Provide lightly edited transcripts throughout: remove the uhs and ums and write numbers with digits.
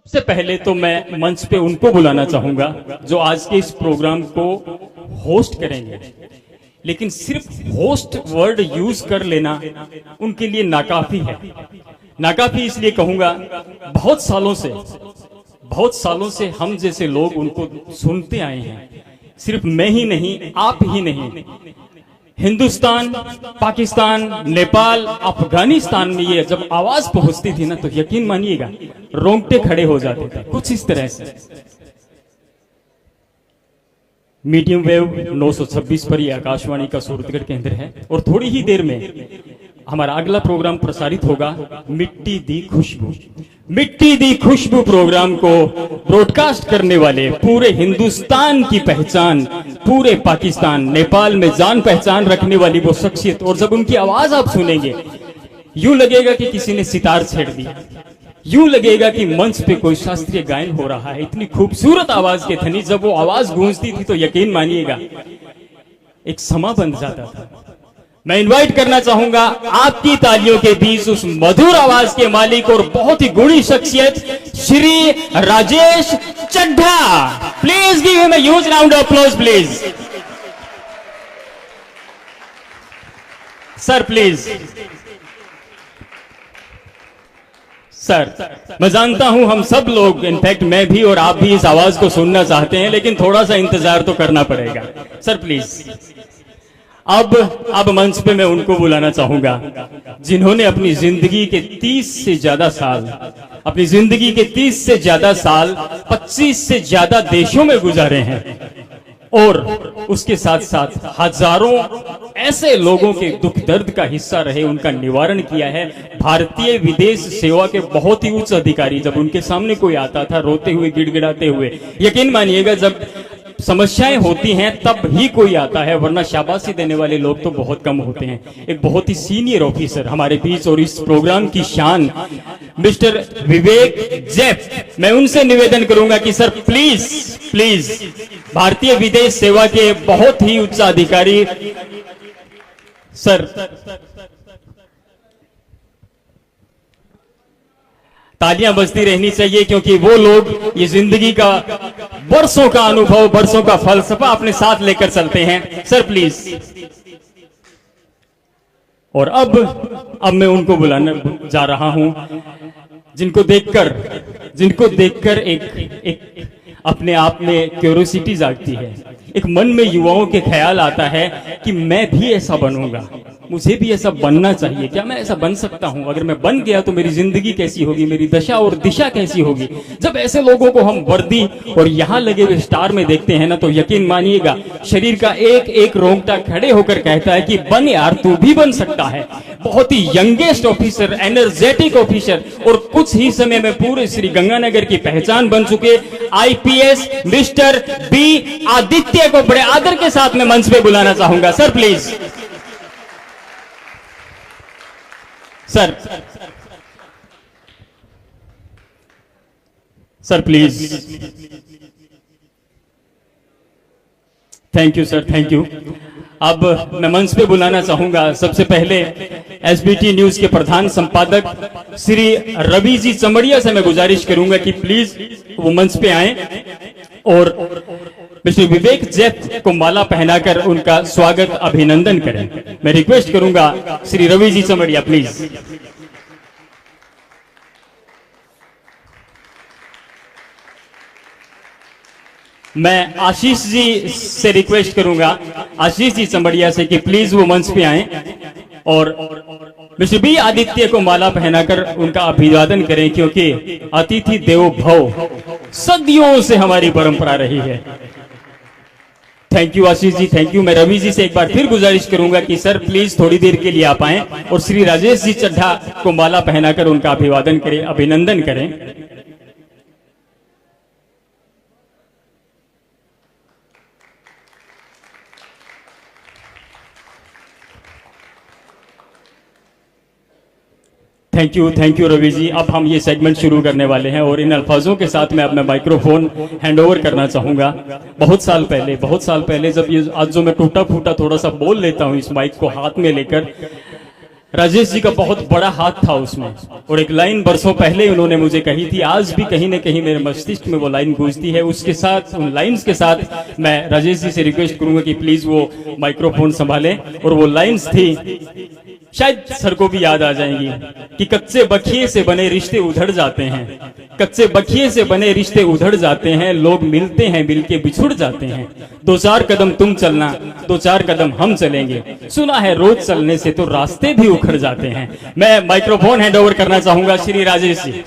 सबसे पहले तो मैं मंच पे उनको बुलाना चाहूंगा जो आज के इस प्रोग्राम को होस्ट करेंगे, लेकिन सिर्फ होस्ट वर्ड यूज कर लेना उनके लिए नाकाफी है। नाकाफी इसलिए कहूंगा, बहुत सालों से हम जैसे लोग उनको सुनते आए हैं। सिर्फ मैं ही नहीं, आप ही नहीं, हिंदुस्तान, पाकिस्तान, नेपाल, अफगानिस्तान में ये जब आवाज पहुंचती थी ना, तो यकीन मानिएगा रोंगटे खड़े हो जाते थे। कुछ इस तरह से मीडियम वेव 926 पर ये आकाशवाणी का सूरतगढ़ केंद्र है और थोड़ी ही देर में हमारा अगला प्रोग्राम प्रसारित होगा, मिट्टी दी खुशबू। मिट्टी दी खुशबू प्रोग्राम को ब्रॉडकास्ट करने वाले पूरे हिंदुस्तान की पहचान, पूरे पाकिस्तान, नेपाल में जान पहचान रखने वाली वो शख्सियत, और जब उनकी आवाज आप सुनेंगे यूं लगेगा कि किसी ने सितार छेड़ दिया, यूं लगेगा कि मंच पे कोई शास्त्रीय गायन हो रहा है। इतनी खूबसूरत आवाज के धनी जब वो आवाज गूंजती थी तो यकीन मानिएगा एक समा बन जाता था। मैं इनवाइट करना चाहूंगा आपकी तालियों के बीच उस मधुर आवाज के मालिक और बहुत ही गुणी शख्सियत Shri Rajesh Chadha. Please give him a huge round of applause please. Sir please. Sir, मैं जानता हूं हम सब लोग, इनफैक्ट मैं भी और आप भी इस आवाज को सुनना चाहते हैं, लेकिन थोड़ा सा इंतजार तो करना पड़ेगा। Sir please. अब मंच पे मैं उनको बुलाना चाहूंगा जिन्होंने अपनी जिंदगी के 30 से ज्यादा साल 25 से ज्यादा देशों में गुजारे हैं और उसके साथ साथ हजारों ऐसे लोगों के दुख दर्द का हिस्सा रहे, उनका निवारण किया है। भारतीय विदेश सेवा के बहुत ही उच्च अधिकारी जब उनके सामने कोई आता था रोते हुए, गिड़गिड़ाते हुए, यकीन मानिएगा जब समस्याएं होती हैं तब ही कोई आता है, वरना शाबाशी देने वाले लोग तो बहुत कम होते हैं। एक बहुत ही सीनियर ऑफिसर हमारे बीच और इस प्रोग्राम की शान मिस्टर विवेक जैप, मैं उनसे निवेदन करूंगा कि सर प्लीज भारतीय विदेश सेवा के बहुत ही उच्च अधिकारी सर, तालियां बजती रहनी चाहिए क्योंकि वो लोग ये जिंदगी का बरसों का अनुभव, बरसों का फलसफा अपने साथ लेकर चलते हैं। Sir please. और अब मैं उनको बुलाने जा रहा हूं जिनको देखकर एक अपने आप में क्यूरियोसिटी जागती है, एक मन में युवाओं के ख्याल आता है कि मैं भी ऐसा बनूंगा, मुझे भी ऐसा बनना चाहिए। क्या मैं ऐसा बन सकता हूं? अगर मैं बन गया तो मेरी जिंदगी कैसी होगी, मेरी दशा और दिशा कैसी होगी? जब ऐसे लोगों को हम वर्दी और यहां लगे हुए स्टार में देखते हैं ना, तो यकीन मानिएगा शरीर का एक एक रोंगटा खड़े होकर कहता है कि बन यार, तू भी बन सकता है। बहुत ही यंगेस्ट ऑफिसर, एनर्जेटिक ऑफिसर और कुछ ही समय में पूरे श्री गंगानगर की पहचान बन चुके IPS मिस्टर बी आदित्य को बड़े आदर के साथ मैं मंच पे बुलाना चाहूंगा। Sir please. Sir please. Thank you sir, thank you. अब मैं मंच पे बुलाना चाहूंगा सबसे पहले SBT न्यूज के प्रधान संपादक श्री रवि जी चमड़िया से मैं गुजारिश करूंगा कि प्लीज वो मंच पे आए और मिस्टर विवेक जैप को माला पहनाकर उनका स्वागत, अभिनंदन करें। मैं रिक्वेस्ट करूंगा श्री रवि जी चमड़िया प्लीज। मैं आशीष जी से रिक्वेस्ट करूंगा, आशीष जी चमड़िया से कि प्लीज वो मंच पे आए और मिस्टर बी आदित्य को माला पहनाकर उनका अभिवादन करें, क्योंकि अतिथि देवो भव सदियों से हमारी परंपरा रही है। Thank you Ashish ji, thank you. मैं रवि जी से एक बार फिर गुजारिश करूंगा कि सर प्लीज थोड़ी देर के लिए आप आए और श्री राजेश जी चड्ढा को माला पहनाकर उनका अभिवादन करें, अभिनंदन करें। Thank you Ravi ji. अब हम ये सेगमेंट शुरू करने वाले हैं और इन अल्फाजों के साथ मैं अपना माइक्रोफोन हैंडओवर करना चाहूंगा। बहुत साल पहले जब ये आज जो मैं टूटा फूटा थोड़ा सा बोल लेता हूँ इस माइक को हाथ में लेकर, राजेश जी का बहुत बड़ा हाथ था उसमें, और एक लाइन बरसों पहले उन्होंने मुझे कही थी, आज भी कहीं न कहीं मेरे मस्तिष्क में वो लाइन गूंजती है। उसके साथ, उन लाइंस के साथ मैं राजेश जी से रिक्वेस्ट करूंगा कि प्लीज वो माइक्रोफोन संभालें। और वो लाइंस थी, शायद सर को भी याद आ जाएंगी, कि कच्चे बखिए से बने रिश्ते उधड़ जाते हैं, कच्चे बखिए से बने रिश्ते उधड़ जाते हैं, लोग मिलते हैं मिलके बिछुड़ जाते हैं, 2-4 कदम तुम चलना 2-4 कदम हम चलेंगे, सुना है रोज चलने से तो रास्ते भी उखड़ जाते हैं। मैं माइक्रोफोन हैंड ओवर करना चाहूंगा श्री राजेश जी।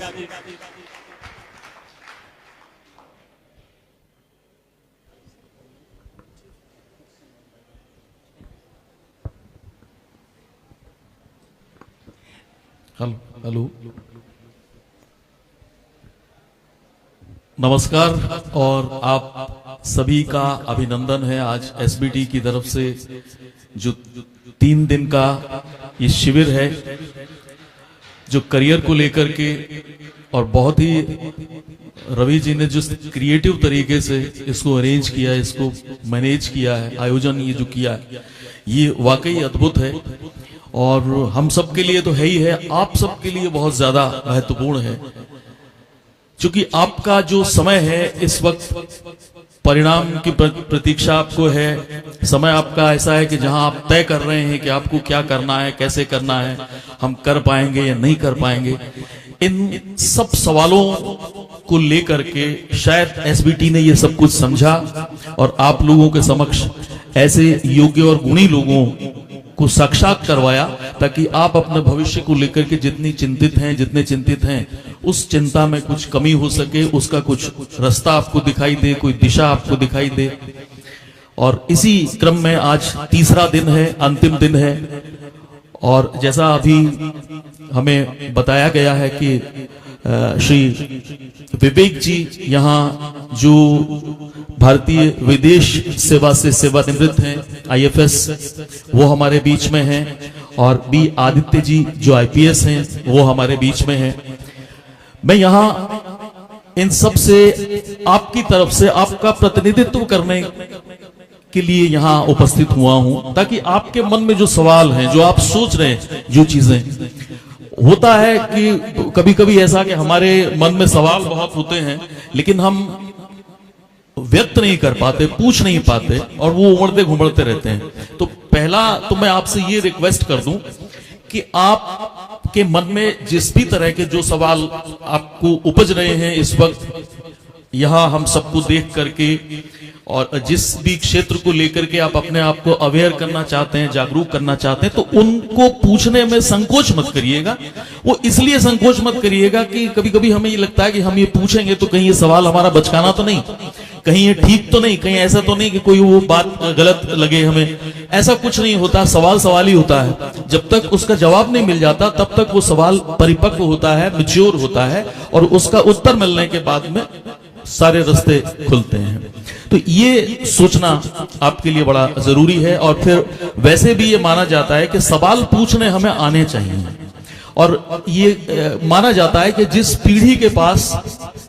हेलो, नमस्कार और आप सभी का अभिनंदन है। आज एसबीटी की तरफ से जो 3 दिन का ये शिविर है, जो करियर को लेकर के, और बहुत ही रवि जी ने जो क्रिएटिव तरीके से इसको अरेंज किया, इसको मैनेज किया है, आयोजन ये जो किया है, ये वाकई अद्भुत है। और हम सब के लिए तो है ही है, आप सब के लिए बहुत ज्यादा महत्वपूर्ण है, क्योंकि आपका जो समय है इस वक्त परिणाम की प्रतीक्षा आपको है। समय आपका ऐसा है कि जहां आप तय कर रहे हैं कि आपको क्या करना है, कैसे करना है, हम कर पाएंगे या नहीं कर पाएंगे। इन सब सवालों को लेकर के शायद एसबीटी ने ये सब कुछ समझा और आप लोगों के समक्ष ऐसे योग्य और गुणी लोगों को साक्षात करवाया, ताकि आप अपने भविष्य को लेकर के जितने चिंतित हैं उस चिंता में कुछ कमी हो सके, उसका कुछ रास्ता आपको दिखाई दे, कोई दिशा आपको दिखाई दे। और इसी क्रम में आज तीसरा दिन है, अंतिम दिन है, और जैसा अभी हमें बताया गया है कि श्री विवेक जी यहाँ जो भारतीय विदेश सेवा से सेवानिवृत्त हैं, आईएफएस, वो हमारे बीच में हैं, और बी आदित्य जी जो आईपीएस हैं वो हमारे बीच में हैं। मैं यहाँ इन सब से आपकी तरफ से आपका प्रतिनिधित्व करने के लिए यहाँ उपस्थित हुआ हूं, ताकि आपके मन में जो सवाल हैं, जो आप सोच रहे हैं, जो चीजें होता है कि कभी कभी ऐसा कि हमारे मन में सवाल बहुत होते हैं लेकिन हम व्यक्त नहीं कर पाते, पूछ नहीं पाते, और वो उमड़ते घुमड़ते रहते हैं। तो पहला तो मैं आपसे ये रिक्वेस्ट कर दूं कि आपके मन में जिस भी तरह के जो सवाल आपको उपज रहे हैं इस वक्त यहां हम सबको देख करके, और जिस भी क्षेत्र को लेकर के आप अपने आप को अवेयर करना चाहते हैं, जागरूक करना चाहते हैं, तो उनको पूछने में संकोच मत करिएगा। वो इसलिए संकोच मत करिएगा कि कभी कभी हमें ये लगता है कि हम ये पूछेंगे तो कहीं ये सवाल हमारा बचकाना तो नहीं, कहीं ये ठीक तो नहीं, कहीं ऐसा तो नहीं कि कोई वो बात गलत लगे हमें। ऐसा कुछ नहीं होता, सवाल सवाल ही होता है। जब तक उसका जवाब नहीं मिल जाता तब तक वो सवाल परिपक्व होता है, मैच्योर होता है, और उसका उत्तर मिलने के बाद में सारे रास्ते खुलते हैं। तो ये सोचना आपके लिए बड़ा जरूरी है। और फिर वैसे भी ये माना जाता है कि सवाल पूछने हमें आने चाहिए, और ये माना जाता है कि जिस पीढ़ी के पास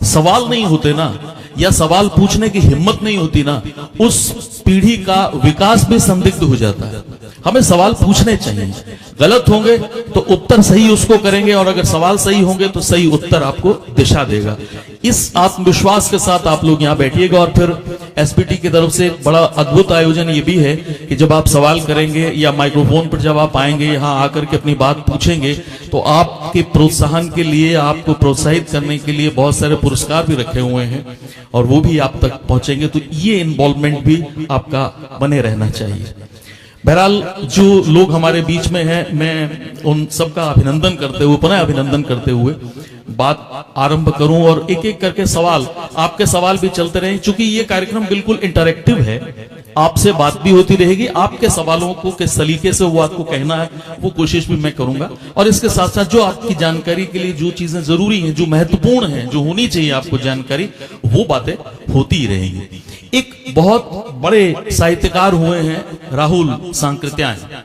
सवाल नहीं होते ना, या सवाल पूछने की हिम्मत नहीं होती ना, उस पीढ़ी का विकास भी संदिग्ध हो जाता है। हमें सवाल पूछने चाहिए, गलत होंगे तो उत्तर सही उसको करेंगे, और अगर सवाल सही होंगे तो सही उत्तर आपको दिशा देगा। इस आत्मविश्वास के साथ आप लोग यहाँ बैठिएगा। और फिर एसपीटी की तरफ से एक बड़ा अद्भुत आयोजन ये भी है कि जब आप सवाल करेंगे या माइक्रोफोन पर जब आप आएंगे, यहाँ आकर के अपनी बात पूछेंगे, तो आपके प्रोत्साहन के लिए, आपको प्रोत्साहित करने के लिए बहुत सारे पुरस्कार भी रखे हुए हैं, और वो भी आप तक पहुंचेंगे। तो ये इन्वॉल्वमेंट भी आपका बने रहना चाहिए। बहरहाल जो लोग हमारे बीच में हैं, मैं उन सबका अभिनंदन करते हुए, पुनः अभिनंदन करते हुए बात आरंभ करूं, और एक एक करके सवाल, आपके सवाल भी चलते रहें। चूंकि ये कार्यक्रम बिल्कुल इंटरैक्टिव है, आपसे बात भी होती रहेगी, आपके सवालों को किस तरीके से वो आपको कहना है वो कोशिश भी मैं करूंगा। और इसके साथ साथ जो आपकी जानकारी के लिए जो चीजें जरूरी हैं, जो महत्वपूर्ण हैं, जो होनी चाहिए आपको जानकारी, वो बातें होती ही रहेंगी। एक बहुत बड़े साहित्यकार हुए हैं राहुल सांकृत्यायन,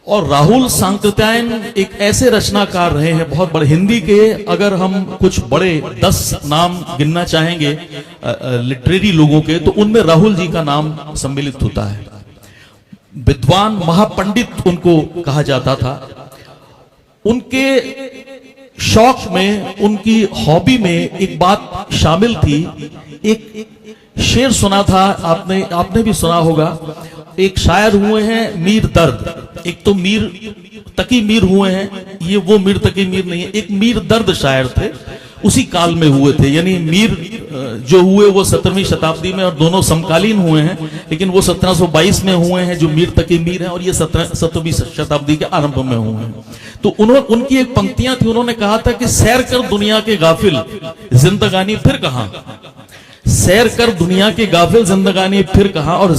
और राहुल सांकृत्यायन एक ऐसे रचनाकार रहे हैं बहुत बड़े हिंदी के। अगर हम कुछ बड़े 10 नाम गिनना चाहेंगे लिटरेरी लोगों के, तो उनमें राहुल जी का नाम सम्मिलित होता है। विद्वान महापंडित उनको कहा जाता था। उनके शौक में, उनकी हॉबी में एक बात शामिल थी। एक शेर सुना था, आपने भी सुना होगा। एक शायर हुए हैं मीर दर्द। एक तो मीर तकी मीर हुए हैं, ये वो मीर तकी मीर नहीं है। एक मीर दर्द शायर थे, उसी काल में हुए थे। यानी मीर जो हुए वो 17वीं शताब्दी में, और दोनों समकालीन हुए हैं, लेकिन वो 1722 में हुए हैं जो मीर तकी मीर हैं, और ये 17वीं शताब्दी के आरंभ में हुए हैं। तो उनकी एक पंक्तियां थी, उन्होंने कहा था कि सैर कर दुनिया के गाफिल, जिंदगानी फिर कहां। सैर कर दुनिया के गाफिल, जिंदगानी फिर कहां। और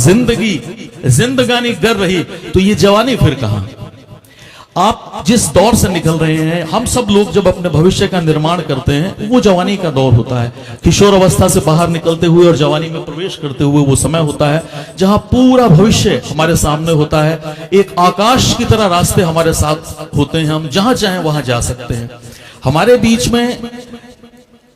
जिंदगानी गर रही तो ये जवानी फिर कहां। आप जिस दौर से निकल रहे हैं, हम सब लोग जब अपने भविष्य का निर्माण करते हैं, वो जवानी का दौर होता है। किशोर अवस्था से बाहर निकलते हुए और जवानी में प्रवेश करते हुए वो समय होता है जहां पूरा भविष्य हमारे सामने होता है। एक आकाश की तरह रास्ते हमारे साथ होते हैं, हम जहां चाहें वहां जा सकते हैं। हमारे बीच में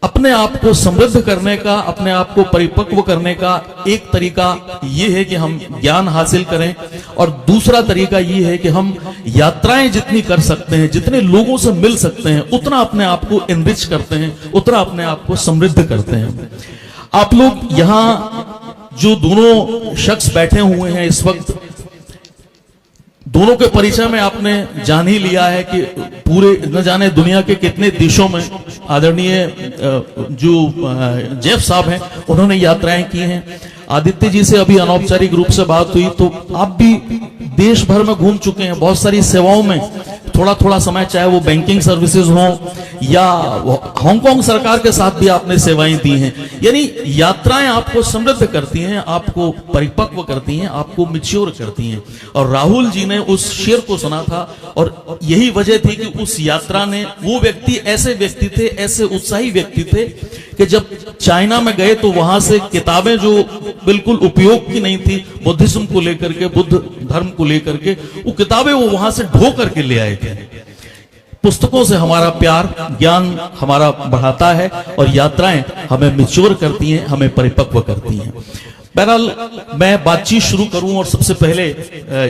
अपने आप को समृद्ध करने का, अपने आप को परिपक्व करने का एक तरीका यह है कि हम ज्ञान हासिल करें, और दूसरा तरीका यह है कि हम यात्राएं जितनी कर सकते हैं, जितने लोगों से मिल सकते हैं, उतना अपने आप को एनरिच करते हैं, उतना अपने आप को समृद्ध करते हैं। आप लोग यहाँ जो दोनों शख्स बैठे हुए हैं इस वक्त, दोनों के परिचय में आपने जान ही लिया है कि पूरे न जाने दुनिया के कितने देशों में आदरणीय जो जेफ साहब हैं उन्होंने यात्राएं की हैं। आदित्य जी से अभी अनौपचारिक रूप से बात हुई, तो आप भी देश भर में घूम चुके हैं, बहुत सारी सेवाओं में थोड़ा थोड़ा समय, चाहे वो बैंकिंग सर्विसेज हो या हांगकांग सरकार के साथ भी आपने सेवाएं दी हैं। यानी यात्राएं आपको समृद्ध करती हैं, आपको परिपक्व करती हैं, आपको मैच्योर करती हैं। और राहुल जी ने उस शेर को सुना था, और यही वजह थी कि उस यात्रा ने, वो व्यक्ति ऐसे व्यक्ति थे, ऐसे उत्साही व्यक्ति थे कि जब चाइना में गए तो वहां से किताबें जो बिल्कुल उपयोग की नहीं थी, बुद्धिज्म को लेकर के, बुद्ध धर्म को लेकर के, वो किताबें वो वहां से ढो करके ले आए थे। पुस्तकों से हमारा प्यार, ज्ञान हमारा बढ़ाता है, और यात्राएं हमें मैच्योर करती हैं, हमें परिपक्व करती हैं। बहरहाल मैं बातचीत शुरू करूं, और सबसे पहले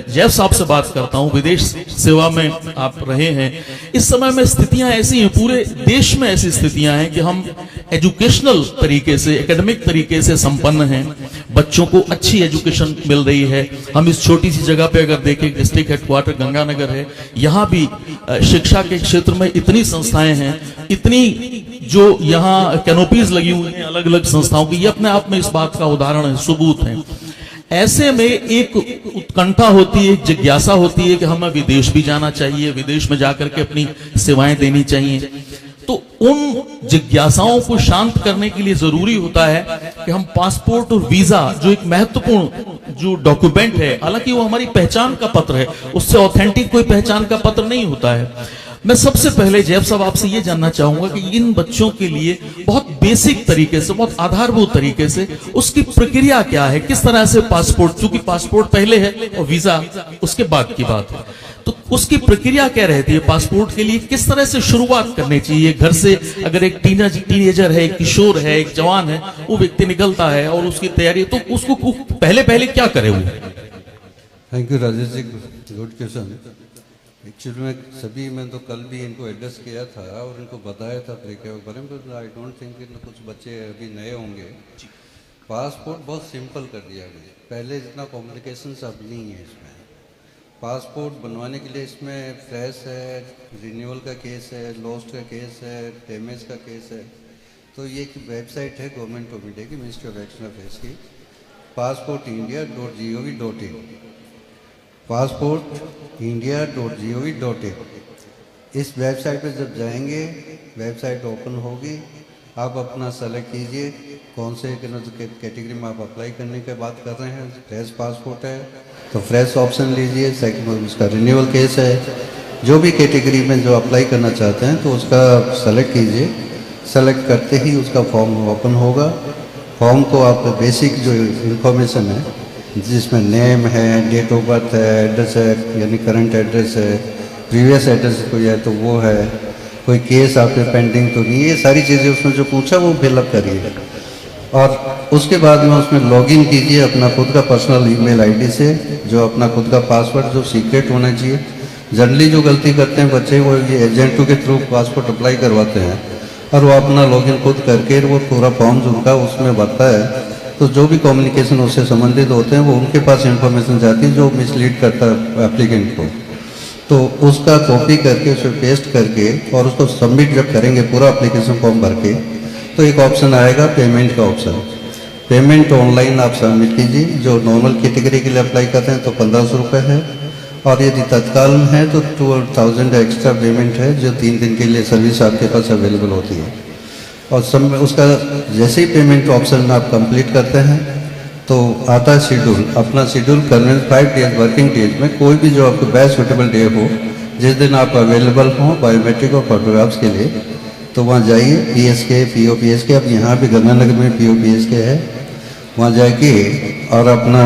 जैफ साहब से बात करता हूं। विदेश सेवा में आप रहे हैं, इस समय में स्थितियां ऐसी हैं, पूरे देश में ऐसी स्थितियां हैं कि हम एजुकेशनल तरीके से, एकेडमिक तरीके से संपन्न हैं, बच्चों को अच्छी एजुकेशन मिल रही है। हम इस छोटी सी जगह पे अगर देखें, डिस्ट्रिक्ट हेडक्वार्टर गंगानगर है, यहाँ भी शिक्षा के क्षेत्र में इतनी संस्थाएं हैं, इतनी जो यहाँ कैनोपीज लगी हुई हैं अलग अलग संस्थाओं की, ये अपने आप में इस बात का उदाहरण है, सबूत है। ऐसे में एक उत्कंठा होती है, एक जिज्ञासा होती है कि हमें विदेश भी जाना चाहिए, विदेश में जाकर के अपनी सेवाएं देनी चाहिए। तो उन जिज्ञासाओं को शांत करने के लिए जरूरी होता है कि हम पासपोर्ट और वीजा, जो एक महत्वपूर्ण जो डॉक्यूमेंट है, हालांकि वो हमारी पहचान का पत्र है, उससे ऑथेंटिक कोई पहचान का पत्र नहीं होता है। मैं सबसे पहले जैफ साहब आपसे ये जानना चाहूंगा कि इन बच्चों के लिए बहुत बेसिक तरीके से, बहुत आधारभूत तरीके से उसकी प्रक्रिया क्या है, किस तरह से पासपोर्ट, चूंकि पासपोर्ट पहले है और वीजा उसके बाद की बात है, तो उसकी प्रक्रिया क्या रहती है? पासपोर्ट के लिए किस तरह से शुरुआत करनी चाहिए? घर से अगर एक टीनेजर है, एक किशोर है, एक जवान है, वो व्यक्ति निकलता है और उसकी तैयारी, तो उसको पहले क्या करे वो? Thank you Rajesh ji, good question. Actually में सभी, मैं तो कल भी इनको एड्रेस किया था और इनको बताया था प्रक्रिया के बारे में, तो आई डोंट थिंक कि कुछ बच्चे अभी नए होंगे। पासपोर्ट बहुत सिंपल कर दिया गया, पहले जितना कॉम्प्लिकेशंस अब नहीं है इसमें। पासपोर्ट बनवाने के लिए इसमें फ्रेश है, रिन्यूअल का केस है, लॉस्ट का केस है, डैमेज का केस है। तो ये एक वेबसाइट है गवर्नमेंट ऑफ इंडिया की, मिनिस्ट्री ऑफ एक्शन अफेयर्स की, passportindia.gov.in, passportindia.gov.in। इस वेबसाइट पर जब जाएंगे, वेबसाइट ओपन होगी, आप अपना सेलेक्ट कीजिए कौन से कैटेगरी में आप अप्लाई करने की बात कर रहे हैं। फ्रेश पासपोर्ट है तो फ्रेश ऑप्शन लीजिए, सेकंड उसका रिन्यूअल केस है, जो भी कैटेगरी में जो अप्लाई करना चाहते हैं तो उसका सेलेक्ट कीजिए। सेलेक्ट करते ही उसका फॉर्म ओपन होगा। फॉर्म को आप बेसिक जो इंफॉर्मेशन है, जिसमें नेम है, डेट ऑफ बर्थ है, एड्रेस है, यानी करंट एड्रेस है, प्रीवियस एड्रेस कोई है तो वो है, कोई केस आपके पेंडिंग तो नहीं, ये सारी चीज़ें उसमें जो पूछा वो फिलअप करिए। और उसके बाद में उसमें लॉगिन कीजिए अपना खुद का पर्सनल ईमेल आईडी से, जो अपना खुद का पासवर्ड जो सीक्रेट होना चाहिए। जनरली जो गलती करते हैं बच्चे, वो ये एजेंटों के थ्रू पासपोर्ट अप्लाई करवाते हैं और वो अपना लॉगिन खुद करके वो पूरा फॉर्म उनका उसमें भरता है, तो जो भी कम्युनिकेशन उससे संबंधित होते हैं वो उनके पास इंफॉर्मेशन जाती है जो मिसलीड करता है एप्लीकेंट को। तो उसका कॉपी करके उसमें पेस्ट करके और उसको सबमिट जब करेंगे पूरा एप्लीकेशन फॉर्म भर के, तो एक ऑप्शन आएगा पेमेंट का ऑप्शन। पेमेंट ऑनलाइन आप सबमिट कीजिए। जो नॉर्मल कैटेगरी के लिए अप्लाई करते हैं तो 1500 रुपये है, और यदि तत्काल में है तो 2000 एक्स्ट्रा पेमेंट है, जो 3 दिन के लिए सर्विस आपके पास अवेलेबल होती है। और सब उसका जैसे ही पेमेंट ऑप्शन आप कंप्लीट करते हैं तो आता है शेड्यूल। अपना शेड्यूल करने 5 डेज वर्किंग डेज में कोई भी जो आपको बेस्ट सूटेबल डे हो, जिस दिन आप अवेलेबल हों बायोमेट्रिक और फोटोग्राफ्स के लिए, तो वहाँ जाइए। PSK POPSK, अब यहाँ भी गंगानगर में POPSK है, वहाँ जाके और अपना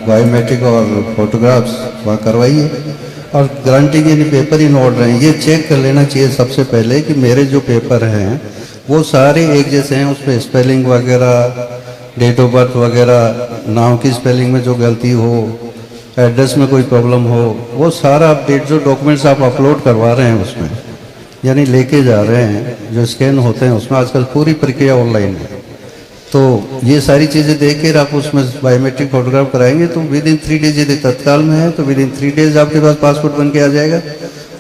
बायोमेट्रिक और फोटोग्राफ्स वहाँ करवाइए। और गारंटी के लिए पेपर इन ऑर्डर हैं, ये चेक कर लेना चाहिए सबसे पहले कि मेरे जो पेपर हैं वो सारे एक जैसे हैं, उसमें स्पेलिंग वगैरह, डेट ऑफ बर्थ वगैरह, नाम की स्पेलिंग में जो गलती हो, एड्रेस में कोई प्रॉब्लम हो, वो सारा अपडेट जो डॉक्यूमेंट्स आप अपलोड करवा रहे हैं उसमें, यानी लेके जा रहे हैं, जो स्कैन होते हैं उसमें आजकल पूरी प्रक्रिया ऑनलाइन है। तो ये सारी चीज़ें देख कर आप उसमें बायोमेट्रिक फोटोग्राफ कराएंगे तो विद इन 3 डेज, यदि तत्काल में है तो विद इन 3 डेज आपके पास पासपोर्ट बन के आ जाएगा।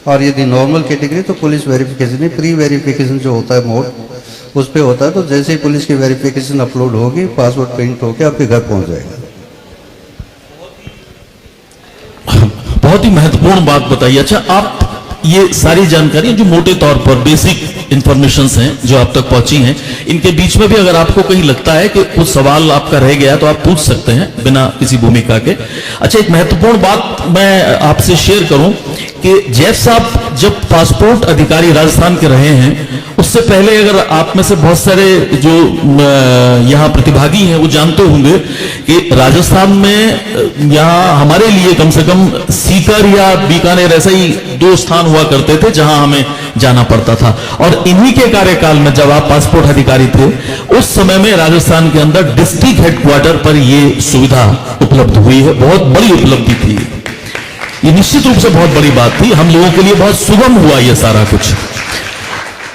और यदि नॉर्मल कैटेगरी तो पुलिस वेरिफिकेशन, प्री वेरिफिकेशन जो होता है मोड, उस पर होता है। तो जैसे ही पुलिस की वेरिफिकेशन अपलोड होगी, पासपोर्ट प्रिंट होकर आपके घर पहुंच जाएगा। बहुत ही महत्वपूर्ण बात बताइए। अच्छा, आप ये सारी जानकारी जो मोटे तौर पर बेसिक इंफॉर्मेशंस हैं जो आप तक पहुंची हैं, इनके बीच में भी अगर आपको कहीं लगता है कि कुछ सवाल आपका रह गया तो आप पूछ सकते हैं बिना किसी भूमिका के। अच्छा, एक महत्वपूर्ण बात मैं आपसे शेयर करूं कि जैफ साहब जब पासपोर्ट अधिकारी राजस्थान के रहे हैं, उससे पहले अगर आप में से बहुत सारे जो यहाँ प्रतिभागी हैं वो जानते होंगे कि राजस्थान में यहाँ हमारे लिए कम से कम सीकर या बीकानेर ऐसा ही 2 स्थान हुआ करते थे जहां हमें जाना पड़ता था। और इन्हीं के कार्यकाल में जब आप पासपोर्ट अधिकारी थे, उस समय में राजस्थान के अंदर डिस्ट्रिक्ट हेडक्वार्टर पर यह सुविधा उपलब्ध हुई है। बहुत बड़ी उपलब्धि थी ये, निश्चित रूप से बहुत बड़ी बात थी, हम लोगों के लिए बहुत सुगम हुआ ये सारा कुछ।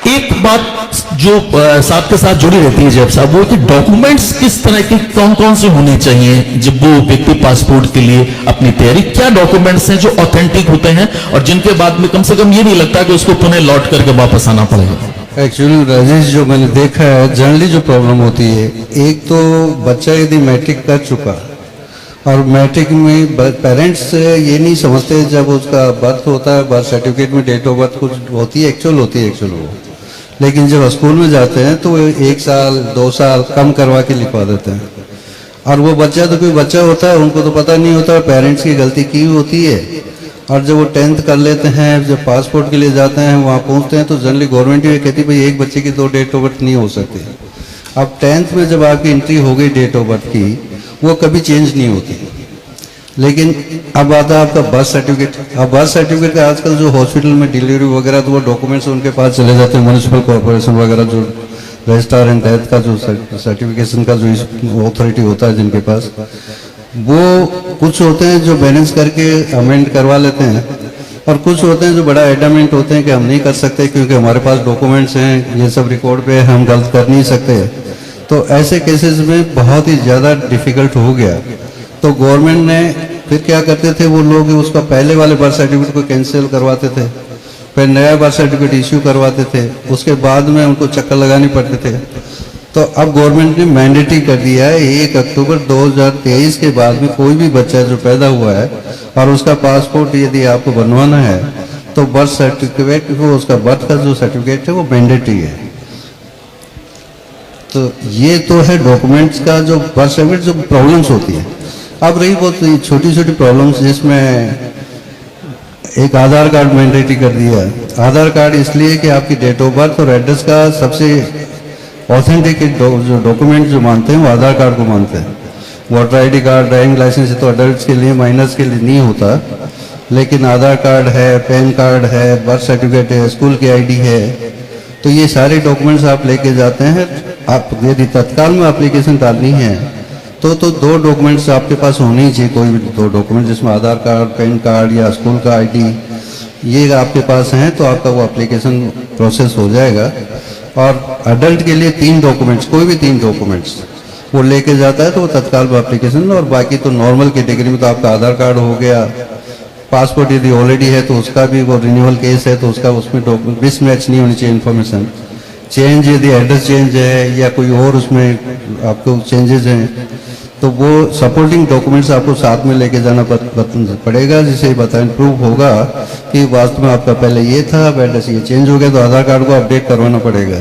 एक बात जो साथ के साथ जुड़ी रहती है जब साहब, वो कि डॉक्यूमेंट्स किस तरह के कौन कौन से होने चाहिए जब वो व्यक्ति पासपोर्ट के लिए अपनी तैयारी, क्या डॉक्यूमेंट्स हैं जो ऑथेंटिक होते हैं और जिनके बाद में कम से कम ये नहीं लगता कि उसको पुनः लौट करके वापस आना पड़ेगा? एक्चुअली राजेश, जो मैंने देखा है जनरली जो प्रॉब्लम होती है, एक तो बच्चा यदि मैट्रिक कर चुका और मैट्रिक में पेरेंट्स ये नहीं समझते, जब उसका बर्थ होता है, बर्थ सर्टिफिकेट में डेट ऑफ बर्थ कुछ होती है, एक्चुअल होती है एक्चुअल वो, लेकिन जब स्कूल में जाते हैं तो 1 साल 2 साल कम करवा के लिखवा देते हैं। और वो बच्चा तो कोई बच्चा होता है, उनको तो पता नहीं होता पेरेंट्स की गलती की होती है। और जब वो 10th कर लेते हैं, जब पासपोर्ट के लिए जाते हैं, वहाँ पहुँचते हैं तो जनरली गवर्नमेंट ये कहती है भाई एक बच्चे की 2 डेट ऑफ बर्थ नहीं हो सकती। अब 10th में जब आपकी एंट्री हो गई डेट ऑफ बर्थ की, वो कभी चेंज नहीं होती। लेकिन अब आता है आपका बर्थ सर्टिफिकेट। अब बर्थ सर्टिफिकेट का आजकल जो हॉस्पिटल में डिलीवरी वगैरह, तो वो डॉक्यूमेंट्स उनके पास चले जाते हैं, म्यूनिसिपल कॉर्पोरेशन वगैरह जो रजिस्ट्रार एंड डेथ का जो सर्टिफिकेशन का जो अथॉरिटी होता है जिनके पास, वो कुछ होते हैं जो बैलेंस करके अमेंड करवा लेते हैं, और कुछ होते हैं जो बड़ा एडामेंट होते हैं कि हम नहीं कर सकते क्योंकि हमारे पास डॉक्यूमेंट्स हैं, ये सब रिकॉर्ड पे हम गलत कर नहीं सकते। तो ऐसे केसेस में बहुत ही ज़्यादा डिफिकल्ट हो गया। तो गवर्नमेंट ने फिर क्या करते थे, वो लोग उसका पहले वाले बर्थ सर्टिफिकेट को कैंसिल करवाते थे, फिर नया बर्थ सर्टिफिकेट इश्यू करवाते थे, उसके बाद में उनको चक्कर लगानी पड़ते थे। तो अब गवर्नमेंट ने मैंडेटरी कर दिया है 1 अक्टूबर 2023 के बाद में कोई भी बच्चा जो पैदा हुआ है और उसका पासपोर्ट यदि आपको बनवाना है तो बर्थ सर्टिफिकेट को, उसका बर्थ का जो सर्टिफिकेट है वो मैंडेटरी है। तो ये तो है डॉक्यूमेंट्स का जो बर्थ सर्टिफिकेट जो प्रॉब्लम्स होती है। अब रही बहुत छोटी छोटी प्रॉब्लम्स, जिसमें एक आधार कार्ड मैंडेटरी कर दिया है। आधार कार्ड इसलिए कि आपकी डेट ऑफ बर्थ और एड्रेस का सबसे ऑथेंटिक जो डॉक्यूमेंट जो मानते हैं वो आधार कार्ड को मानते हैं। Voter ID card, driving license तो अडल्ट के लिए, माइनर्स के लिए नहीं होता, लेकिन आधार कार्ड है, पैन कार्ड है, बर्थ सर्टिफिकेट है, स्कूल की आईडी है, तो ये सारे डॉक्यूमेंट्स आप लेके जाते हैं आप यदि तत्काल में एप्लीकेशन डालनी है तो 2 डॉक्यूमेंट्स आपके पास होने ही चाहिए, कोई भी 2 डॉक्यूमेंट, जिसमें आधार कार्ड, पैन कार्ड या स्कूल का आईडी, ये आपके पास हैं तो आपका वो एप्लीकेशन प्रोसेस हो जाएगा। और अडल्ट के लिए 3 डॉक्यूमेंट्स, कोई भी 3 डॉक्यूमेंट्स वो लेके जाता है तो वो तत्काल में एप्लीकेशन। और बाकी तो नॉर्मल कैटेगरी में तो आपका आधार कार्ड हो गया, पासपोर्ट यदि ऑलरेडी है तो उसका भी वो रिन्यूअल केस है तो उसका उसमें मिसमैच नहीं होनी चाहिए इन्फॉर्मेशन। चेंज यदि एड्रेस चेंज है या कोई और उसमें आपको चेंजेस हैं तो वो सपोर्टिंग डॉक्यूमेंट्स आपको साथ में लेके जाना पड़ेगा, जिससे बताएं प्रूफ होगा कि वास्तव में आपका पहले ये था, अब एड्रेस ये चेंज हो गया तो आधार कार्ड को अपडेट करवाना पड़ेगा।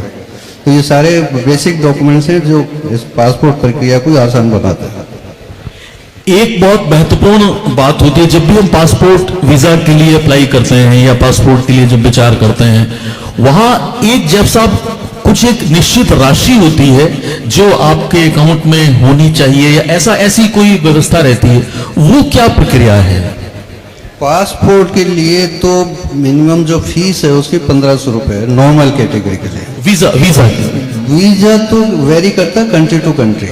तो ये सारे बेसिक डॉक्यूमेंट्स हैं जो इस पासपोर्ट प्रक्रिया को आसान बनाते हैं। एक बहुत महत्वपूर्ण बात होती है, जब भी हम पासपोर्ट वीजा के लिए अप्लाई करते हैं या पासपोर्ट के लिए जब विचार करते हैं, वहां एक जब साहब कुछ एक निश्चित राशि होती है जो आपके अकाउंट में होनी चाहिए या ऐसी कोई व्यवस्था रहती है, वो क्या प्रक्रिया है? पासपोर्ट के लिए तो मिनिमम जो फीस है उसकी 1500 रुपये है नॉर्मल कैटेगरी के लिए। वीजा तो वेरी करता है कंट्री टू कंट्री,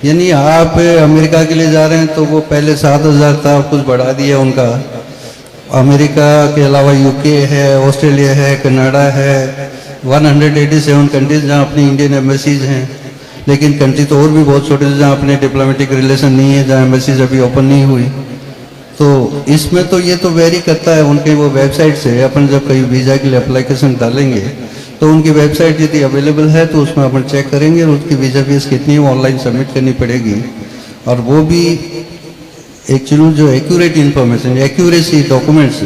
यानी आप अमेरिका के लिए जा रहे हैं तो वो पहले 7000 था, कुछ बढ़ा दिया उनका। अमेरिका के अलावा यूके है, ऑस्ट्रेलिया है, कनाडा है, 187 कंट्रीज जहाँ अपनी इंडियन एम्बेसीज हैं। लेकिन कंट्री तो और भी बहुत छोटे हैं जहाँ अपने डिप्लोमेटिक रिलेशन नहीं है, जहाँ एम्बेसीज अभी ओपन नहीं हुई। तो इसमें तो ये तो वेरी करता है उनके वो वेबसाइट से। अपन जब कहीं वीज़ा के लिए अप्लीकेशन डालेंगे तो उनकी वेबसाइट यदि अवेलेबल है तो उसमें अपन चेक करेंगे और उसकी वीज़ा फीस कितनी है वो ऑनलाइन सबमिट करनी पड़ेगी। और वो भी एक्चुअली जो एक्यूरेट इन्फॉर्मेशन, एक्यूरेसी डॉक्यूमेंट्स,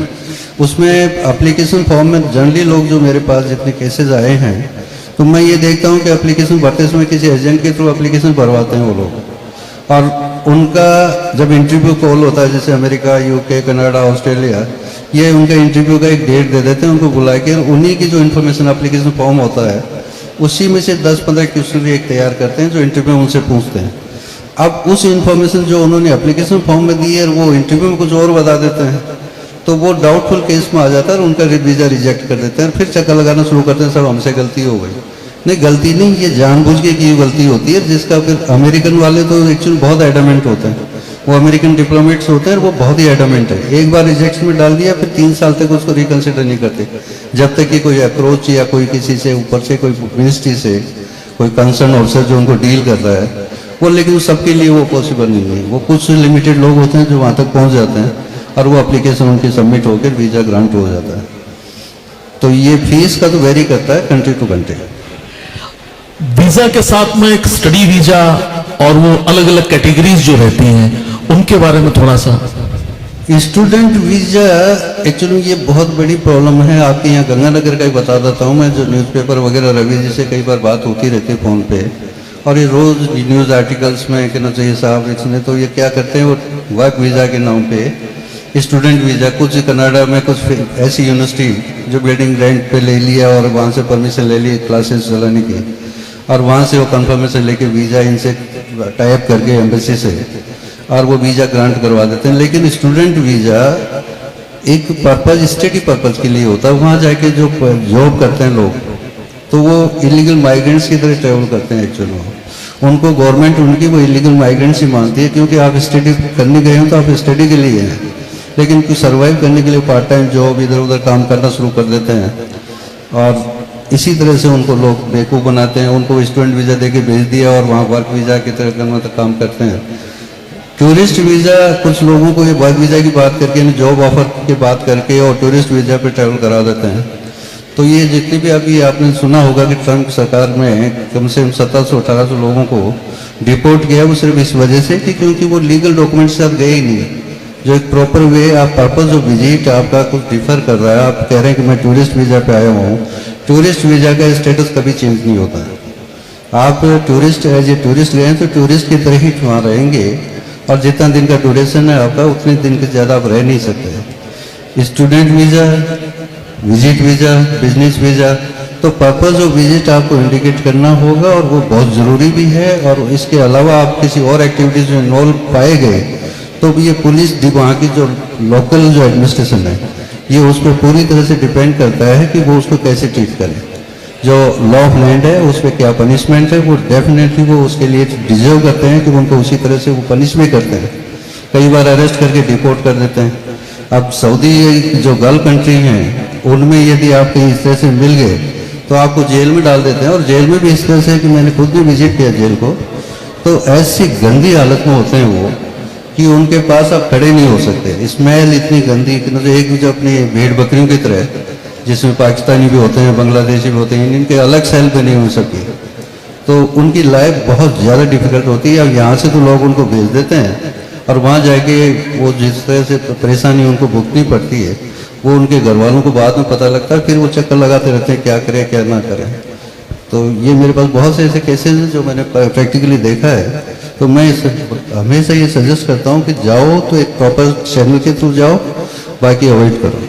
उसमें एप्लीकेशन फॉर्म में जनरली लोग जो मेरे पास जितने केसेज आए हैं तो मैं ये देखता हूँ कि एप्लीकेशन भरते समय किसी एजेंट के थ्रू एप्लीकेशन भरवाते हैं वो लोग, और उनका जब इंटरव्यू कॉल होता है जैसे अमेरिका, यूके, कनाडा, ऑस्ट्रेलिया, ये उनका इंटरव्यू का एक डेट दे देते हैं उनको बुला के, उन्हीं की जो इन्फॉर्मेशन एप्लीकेशन फॉर्म होता है उसी में से 10-15 क्वेश्चन एक तैयार करते हैं जो इंटरव्यू उनसे पूछते हैं। अब उस इन्फॉर्मेशन जो उन्होंने एप्लीकेशन फॉर्म में दी है वो इंटरव्यू में कुछ और बता देते हैं तो वो डाउटफुल केस में आ जाता है और उनका वीज़ा रिजेक्ट कर देते हैं। फिर चक्कर लगाना शुरू करते हैं, सब हमसे गलती हो गई। नहीं, गलती नहीं, ये जानबूझ के की गलती होती है, जिसका फिर अमेरिकन वाले तो एक्चुअली बहुत एडमेंट होते हैं, वो अमेरिकन डिप्लोमेट्स होते हैं, वो बहुत ही एडमेंट है। एक बार रिजेक्शन में डाल दिया फिर 3 साल तक उसको रिकंसिडर नहीं करते जब तक कि कोई अप्रोच या कोई किसी से ऊपर से कोई मिनिस्ट्री से कोई कंसर्न ऑफिसर जो उनको डील कर रहा है वो, लेकिन सबके लिए वो पॉसिबल नहीं है। वो कुछ लिमिटेड लोग होते हैं जो वहाँ तक पहुँच जाते हैं और वो एप्लीकेशन उनकी सबमिट होकर वीज़ा ग्रांट हो जाता है। तो ये फीस का तो वेरी करता है कंट्री टू कंट्री। वीजा के साथ में एक स्टडी वीजा और वो अलग अलग कैटेगरीज जो रहती हैं उनके बारे में थोड़ा सा। स्टूडेंट वीजा एक्चुअली ये बहुत बड़ी प्रॉब्लम है। आपके यहाँ गंगानगर का ही बता देता हूँ मैं, जो न्यूज़पेपर वगैरह रवि जी से कई बार बात होती रहती है फ़ोन पे, और ये रोज़ न्यूज़ आर्टिकल्स में कहना चाहिए साहब इसने तो ये क्या करते हैं, वो वर्क वीज़ा के नाम पे स्टूडेंट वीज़ा, कुछ कनाडा में कुछ ऐसी यूनिवर्सिटी जो बिल्डिंग रेंट पे ले लिया और वहाँ से परमिशन ले ली क्लासेस चलाने की, और वहाँ से वो कंफर्मेशन लेके वीज़ा इनसे टाइप करके एम्बेसी से और वो वीज़ा ग्रांट करवा देते हैं। लेकिन स्टूडेंट वीज़ा एक पर्पज़, स्टडी पर्पज़ के लिए होता है। वहाँ जाके जो जॉब करते हैं लोग तो वो इलीगल माइग्रेंट्स की तरह ट्रैवल करते हैं। एक्चुअली उनको गवर्नमेंट उनकी वो इलीगल माइग्रेंट्स ही मानती है, क्योंकि आप स्टडी करने गए हो तो आप स्टडी के लिए हैं, लेकिन कुछ सर्वाइव करने के लिए पार्ट टाइम जॉब इधर उधर काम करना शुरू कर देते हैं, और इसी तरह से उनको लोग बेवकूफ़ बनाते हैं। उनको स्टूडेंट वीज़ा देके भेज दिया और वहाँ वर्क वीज़ा की तरह करना तक काम करते हैं। टूरिस्ट वीज़ा, कुछ लोगों को ये वर्क वीज़ा की बात करके, जॉब ऑफर की बात करके और टूरिस्ट वीज़ा पे ट्रैवल करा देते हैं। तो ये जितने भी अभी आपने सुना होगा कि ट्रम्प सरकार में कम से कम 1700-1800 लोगों को डिपोर्ट किया, वो सिर्फ इस वजह से कि क्योंकि वो लीगल डॉक्यूमेंट्स के साथ गए ही नहीं। जो एक प्रॉपर वे, आप पर्पज़ ऑफ विजिट आपका कुछ डिफर कर रहा है, आप कह रहे हैं कि मैं टूरिस्ट वीज़ा पे आया हूँ, टूरिस्ट वीज़ा का स्टेटस कभी चेंज नहीं होता है। आप टूरिस्ट एज ए टूरिस्ट गए हैं तो टूरिस्ट की तरह ही वहाँ रहेंगे, और जितना दिन का ड्यूरेशन है आपका उतने दिन के ज़्यादा आप रह नहीं सकते। Student visa, visit visa, business visa, तो पर्पज़ ऑफ विजिट आपको इंडिकेट करना होगा और वो बहुत ज़रूरी भी है। और इसके अलावा आप किसी और एक्टिविटीज़ में इन्वॉल्व पाए गए तो ये पुलिस वहाँ की जो लोकल जो एडमिनिस्ट्रेशन है ये उस पर पूरी तरह से डिपेंड करता है कि वो उसको कैसे ट्रीट करे। जो लॉ ऑफ लैंड है उस पर क्या पनिशमेंट है, वो डेफिनेटली वो उसके लिए डिजर्व करते हैं कि उनको उसी तरह से वो पनिश भी करते हैं। कई बार अरेस्ट करके डिपोर्ट कर देते हैं। अब सऊदी जो गल्फ कंट्री हैं उनमें यदि आप कहीं इस तरह से मिल गए तो आपको जेल में डाल देते हैं, और जेल में भी इस तरह से कि मैंने खुद भी विजिट किया जेल को, तो ऐसी गंदी हालत में होते हैं वो कि उनके पास आप खड़े नहीं हो सकते। स्मेल इतनी गंदी कि एक जो अपनी भेड़ बकरियों की तरह, जिसमें पाकिस्तानी भी होते हैं, बांग्लादेशी भी होते हैं, इनके अलग सेल पे नहीं हो सकती, तो उनकी लाइफ बहुत ज़्यादा डिफिकल्ट होती है। अब यहाँ से तो लोग उनको भेज देते हैं और वहाँ जाके वो जिस तरह से परेशानी उनको भुगतनी पड़ती है वो उनके घर वालों को बाद में पता लगता है, फिर वो चक्कर लगाते रहते हैं क्या करें क्या ना करें। तो ये मेरे पास बहुत से ऐसे केसेस हैं जो मैंने प्रैक्टिकली देखा है। तो मैं हमेशा ये सजेस्ट करता हूँ कि जाओ तो एक प्रॉपर चैनल के थ्रू जाओ, बाकी अवॉइड करो।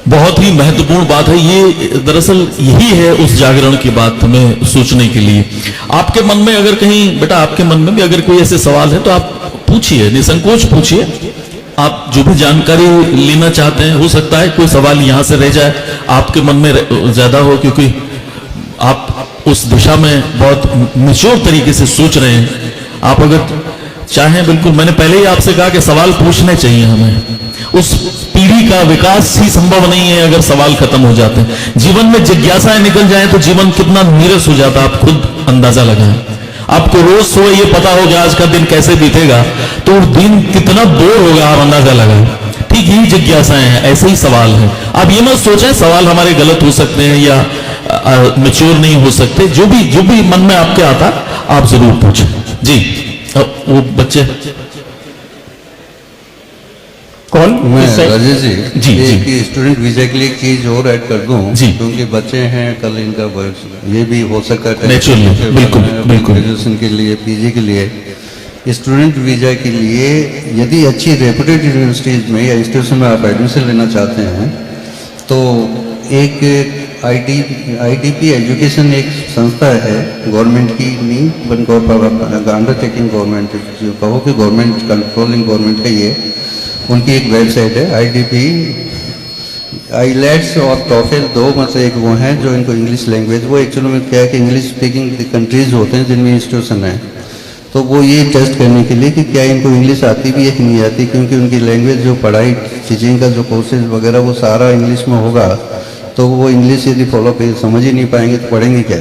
बहुत ही महत्वपूर्ण बात है ये, दरअसल यही है उस जागरण की बात हमें सोचने के लिए। आपके मन में अगर कहीं बेटा आपके मन में भी अगर कोई ऐसे सवाल है तो आप पूछिए, निसंकोच पूछिए। आप जो भी जानकारी लेना चाहते हैं, हो सकता है कोई सवाल यहां से रह जाए आपके मन में ज्यादा हो, क्योंकि आप उस दिशा में बहुत मैच्योर तरीके से सोच रहे हैं। आप अगर चाहें बिल्कुल, मैंने पहले ही आपसे कहा कि सवाल पूछने चाहिए हमें। उस पीढ़ी का विकास ही संभव नहीं है अगर सवाल खत्म हो जाते हैं। जीवन में जिज्ञासाएं निकल जाएं तो जीवन कितना नीरस हो जाता है, आप खुद अंदाजा लगाएं। आपको रोज सुबह ये पता हो कि आज का दिन कैसे बीतेगा तो दिन कितना बोर होगा, आप अंदाजा लगाएं। ठीक यही जिज्ञासाएं हैं, ऐसे ही सवाल हैं। आप ये मत सोचें सवाल हमारे गलत हो सकते हैं या मैच्योर नहीं हो सकते। जो भी मन में आपके आता आप जरूर पूछें। जी वो बच्चे कौन? मैं राजेश जी, जी, एक स्टूडेंट वीजा के लिए एक चीज और ऐड कर दूं, जी, क्योंकि बच्चे हैं, कल इनका ये भी हो सकता है नेचुरली, बिल्कुल बिल्कुल, ग्रेजुएशन के लिए, पीजी के लिए, स्टूडेंट वीजा के लिए यदि अच्छी रेपुटेड यूनिवर्सिटीज में या इंस्टीट्यूशन में आप एडमिशन लेना चाहते हैं तो एक आईडीपी एजुकेशन एक संस्था है, गवर्नमेंट की नहीं बट अंडरटेकिंग गवर्नमेंट, जो कहो कि गवर्नमेंट कंट्रोलिंग गवर्नमेंट का ये उनकी एक वेबसाइट है आईडीपी। आईलेट्स और टॉफेल दो में से एक वो हैं जो इनको इंग्लिश लैंग्वेज, वो एक्चुअली में क्या है कि इंग्लिश स्पीकिंग कंट्रीज होते हैं जिनमें इंस्टीट्यूशन है, तो वो ये टेस्ट करने के लिए कि क्या इनको इंग्लिश आती भी है कि नहीं आती, क्योंकि उनकी लैंग्वेज जो पढ़ाई टीचिंग का जो कोर्सेज वगैरह वो सारा इंग्लिश में होगा, तो वो इंग्लिश यदि फॉलो समझ ही नहीं पाएंगे तो पढ़ेंगे क्या।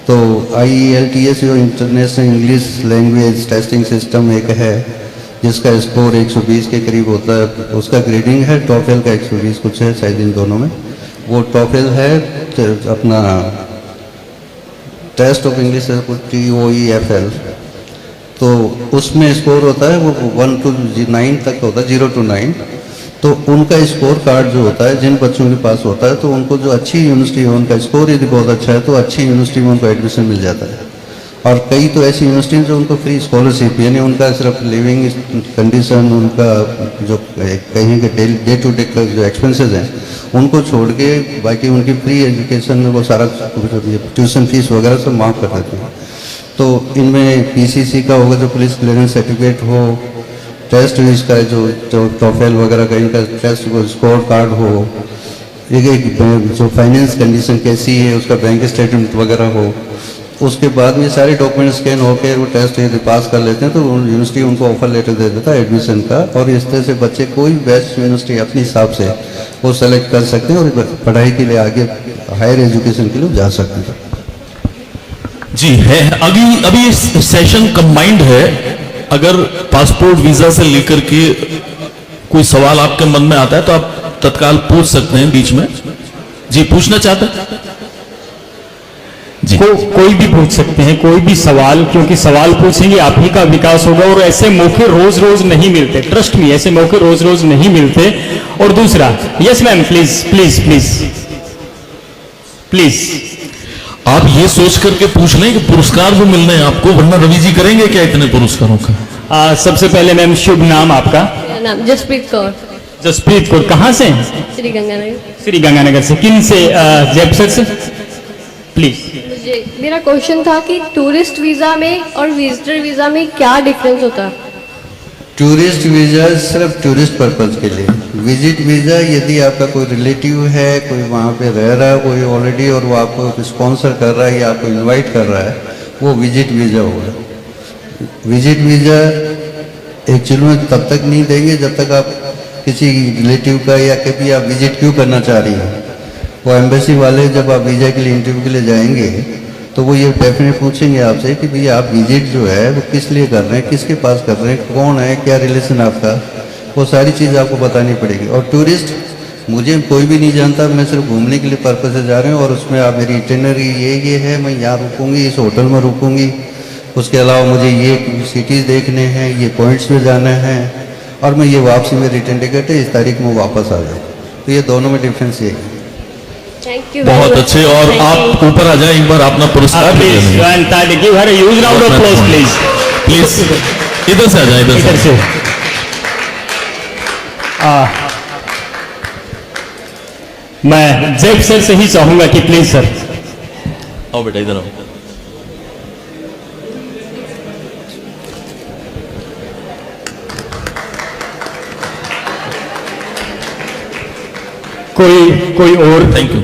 तो IELTS जो international English language testing system एक है जिसका स्कोर 120 के करीब होता है, उसका ग्रेडिंग है। टॉफेल का 120 कुछ है शायद इन दोनों में। वो टॉफेल है अपना टेस्ट ऑफ इंग्लिश TOEFL, तो उसमें स्कोर होता है वो 1 to 9 तक होता है, 0 to 9। तो उनका स्कोर कार्ड जो होता है जिन बच्चों के पास होता है, तो उनको जो अच्छी यूनिवर्सिटी है उनका स्कोर यदि बहुत अच्छा है तो अच्छी यूनिवर्सिटी में उनको एडमिशन मिल जाता है। और कई तो ऐसी यूनिवर्सिटी जो उनको फ्री स्कॉलरशिप, यानी उनका सिर्फ लिविंग कंडीशन, उनका जो कहीं के डे टू डे जो एक्सपेंसेस हैं उनको छोड़ के बाकी उनकी फ्री एजुकेशन में वो सारा ट्यूशन फीस वगैरह सब माफ़ कर देते हैं। तो इनमें PCC का होगा जो पुलिस क्लियरेंस सर्टिफिकेट हो, टेस्ट इसका जो टॉफेल वगैरह का इनका टेस्ट स्कोर कार्ड हो, एक जो फाइनेंस कंडीशन कैसी है उसका बैंक स्टेटमेंट वगैरह हो, उसके बाद में सारे डॉक्यूमेंट स्कैन होकर वो टेस्ट यदि पास कर लेते हैं तो यूनिवर्सिटी उनको ऑफर लेटर दे देता है एडमिशन का। और इस तरह से बच्चे कोई बेस्ट यूनिवर्सिटी अपने हिसाब से वो सेलेक्ट कर सकते हैं और पढ़ाई के लिए आगे हायर एजुकेशन के लिए जा सकते हैं। जी है। अभी सेशन कंबाइंड है। अगर पासपोर्ट वीजा से लेकर के कोई सवाल आपके मन में आता है तो आप तत्काल पूछ सकते हैं बीच में। जी पूछना चाहते हैं जी? कोई भी पूछ सकते हैं कोई भी सवाल, क्योंकि सवाल पूछेंगे आप ही का विकास होगा। और ऐसे मौके रोज रोज नहीं मिलते, ट्रस्ट में ऐसे मौके रोज रोज नहीं मिलते। और दूसरा, yes ma'am, please please please please आप ये सोच करके पूछ लें कि पुरस्कार भी मिलने हैं आपको, वरना रवि जी करेंगे क्या इतने पुरस्कारों का? सबसे पहले मैम शुभ नाम आपका? मेरा नाम जसप्रीत कौर। जसप्रीत कौर, कहाँ से? श्री गंगानगर। श्री गंगानगर से। किन से? जयपुर से। प्लीज। मेरा क्वेश्चन था कि टूरिस्ट वीजा में और विजिटर वीजा में क्या डिफरेंस होता है? टूरिस्ट वीज़ा सिर्फ टूरिस्ट पर्पज़ के लिए। विजिट वीज़ा यदि आपका कोई रिलेटिव है, कोई वहाँ पे रह रहा है कोई ऑलरेडी, और वो आपको स्पॉन्सर कर रहा है या आपको इनवाइट कर रहा है, वो विजिट वीज़ा होगा। विजिट वीज़ा एक्चुअल में तब तक नहीं देंगे जब तक आप किसी रिलेटिव का या कभी आप विजिट क्यों करना चाह रही हैं। वो एम्बेसी वाले जब आप वीज़ा के लिए इंटरव्यू के लिए जाएंगे तो वो ये डेफिनेट पूछेंगे आपसे कि भैया आप विजिट जो है वो किस लिए कर रहे हैं, किसके पास कर रहे हैं, कौन है, क्या रिलेशन आपका, वो सारी चीज़ आपको बतानी पड़ेगी। और टूरिस्ट मुझे कोई भी नहीं जानता, मैं सिर्फ घूमने के लिए पर्पज से जा रहे हैं और उसमें आप मेरी इटिनरी ये है, मैं यहाँ रुकूँगी, इस होटल में रुकूँगी, उसके अलावा मुझे ये सिटीज़ देखने हैं, ये पॉइंट्स पे जाना है, और मैं ये वापसी में रिटर्न टिकट है, इस तारीख में वापस आ जाऊँ। तो ये दोनों में डिफरेंस ये है। थैंक यू बहुत अच्छे। और आप ऊपर आ जाए, एक बार अपना पुरस्कार भी Please, देंगे। and give her a huge round of applause, please. Please इधर से आ जाए, इधर इधर से। से। मैं जैब सर से ही चाहूंगा कि प्लीज सर। आओ बेटा, इधर आओ। कोई और। थैंक यू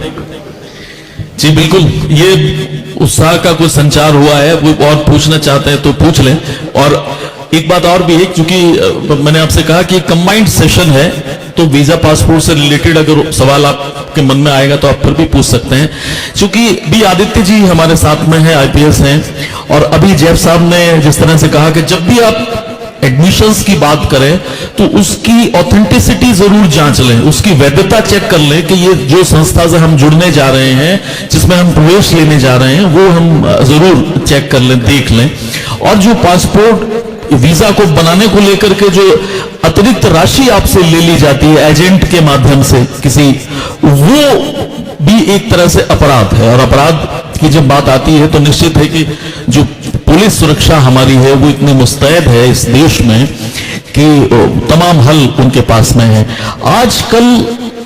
जी। बिल्कुल, ये उत्साह का कोई संचार हुआ है, कोई और पूछना चाहते हैं तो पूछ लें। और एक बात और भी है, क्योंकि मैंने आपसे कहा कि कंबाइंड सेशन है, तो वीजा पासपोर्ट से रिलेटेड अगर सवाल आपके मन में आएगा तो आप फिर भी पूछ सकते हैं। क्योंकि बी आदित्य जी हमारे साथ में है, आईपीएस हैं, और अभी जैब साहब ने जिस तरह से कहा कि जब भी आप एडमिशंस की बात करें तो उसकी ऑथेंटिसिटी जरूर जांच लें, उसकी वैधता चेक कर लें कि ये जो संस्था से हम जुड़ने जा रहे हैं, जिसमें हम प्रवेश लेने जा रहे हैं, वो हम जरूर चेक कर लें, देख लें। और जो पासपोर्ट वीजा को बनाने को लेकर के जो अतिरिक्त राशि आपसे ले ली जाती है एजेंट के माध्यम से किसी, वो भी एक तरह से अपराध है। और अपराध की जब बात आती है तो निश्चित है कि जो पुलिस सुरक्षा हमारी है वो इतनी मुस्तैद है इस देश में कि तमाम हल उनके पास में है। आजकल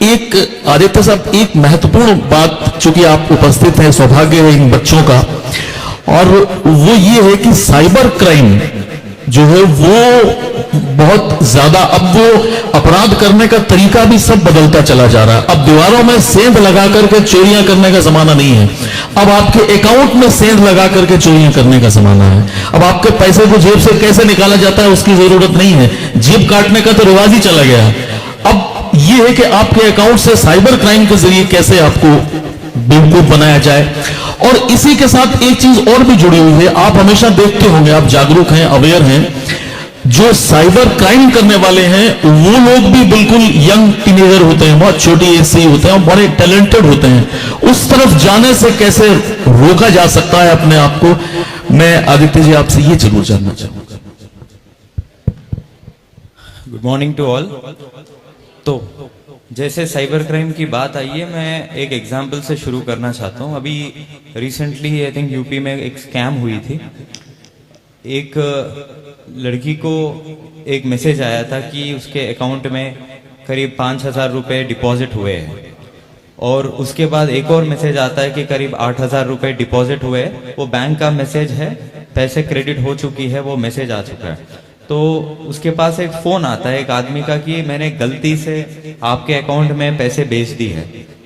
एक आदित्य साहब, एक महत्वपूर्ण बात, चूंकि आप उपस्थित हैं, सौभाग्य है इन बच्चों का, और वो ये है कि साइबर क्राइम जो है वो बहुत ज्यादा, अब वो अपराध करने का तरीका भी सब बदलता चला जा रहा है। अब दीवारों में सेंध लगा करके चोरियां करने का जमाना नहीं है, अब आपके अकाउंट में सेंध लगा करके चोरियां करने का जमाना है। अब आपके पैसे को जेब से कैसे निकाला जाता है उसकी जरूरत नहीं है, जेब काटने का तो रिवाज ही चला गया। अब यह है कि आपके अकाउंट से साइबर क्राइम के जरिए कैसे आपको बेवकूफ बनाया जाए। और इसी के साथ एक चीज और भी जुड़ी हुई है, आप हमेशा देखते होंगे, आप जागरूक हैं, अवेयर हैं, जो साइबर क्राइम करने वाले हैं वो लोग भी बिल्कुल यंग टीनेजर होते हैं, बहुत छोटी एज से होते हैं और बड़े टैलेंटेड होते हैं। उस तरफ जाने से कैसे रोका जा सकता है अपने आप को, मैं आदित्य जी आपसे ये जरूर जानना चाहूंगा। Good morning to all. तो जैसे साइबर क्राइम की बात आई है, मैं एक एग्जाम्पल से शुरू करना चाहता हूँ। अभी रिसेंटली आई थिंक यूपी में एक स्कैम हुई थी। एक लड़की को एक मैसेज आया था कि उसके अकाउंट में करीब 5,000 रुपये डिपॉजिट हुए हैं, और उसके बाद एक और मैसेज आता है कि करीब 8,000 रुपये डिपॉजिट हुए। वो बैंक का मैसेज है, पैसे क्रेडिट हो चुकी है, वो मैसेज आ चुका है। तो उसके पास एक फोन आता है एक आदमी का कि मैंने गलती से आपके अकाउंट में पैसे भेज दी है,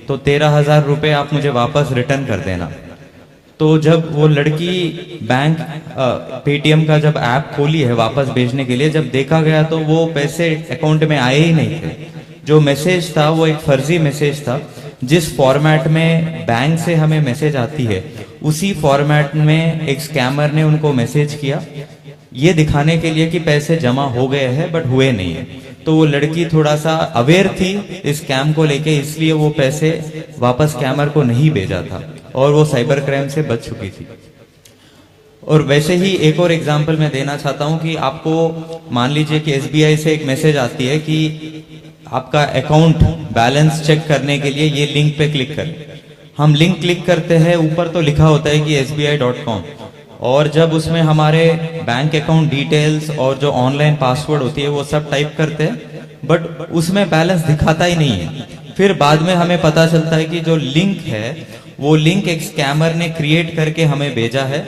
तो 13,000 रुपये आप मुझे वापस रिटर्न कर देना। तो जब वो लड़की बैंक पेटीएम का जब ऐप खोली है वापस भेजने के लिए, जब देखा गया तो वो पैसे अकाउंट में आए ही नहीं थे। जो मैसेज था वो एक फर्जी मैसेज था। जिस फॉर्मेट में बैंक से हमें मैसेज आती है उसी फॉर्मेट में एक स्कैमर ने उनको मैसेज किया, ये दिखाने के लिए कि पैसे जमा हो गए हैं बट हुए नहीं है। तो वो लड़की थोड़ा सा अवेयर थी इस स्कैम को लेके, इसलिए वो पैसे वापस स्कैमर को नहीं भेजा था और वो साइबर क्राइम से बच चुकी थी। और वैसे ही एक और एग्जांपल मैं देना चाहता हूं कि आपको मान लीजिए कि एसबीआई से एक मैसेज आती है कि आपका अकाउंट बैलेंस चेक करने के लिए ये लिंक पे क्लिक करें। हम लिंक क्लिक करते हैं, ऊपर तो लिखा होता है कि sbi.com, और जब उसमें हमारे बैंक अकाउंट डिटेल्स और जो ऑनलाइन पासवर्ड होती है वो सब टाइप करते हैं, बट उसमें बैलेंस दिखाता ही नहीं है। फिर बाद में हमें पता चलता है कि जो लिंक है वो लिंक एक स्कैमर ने क्रिएट करके हमें भेजा है,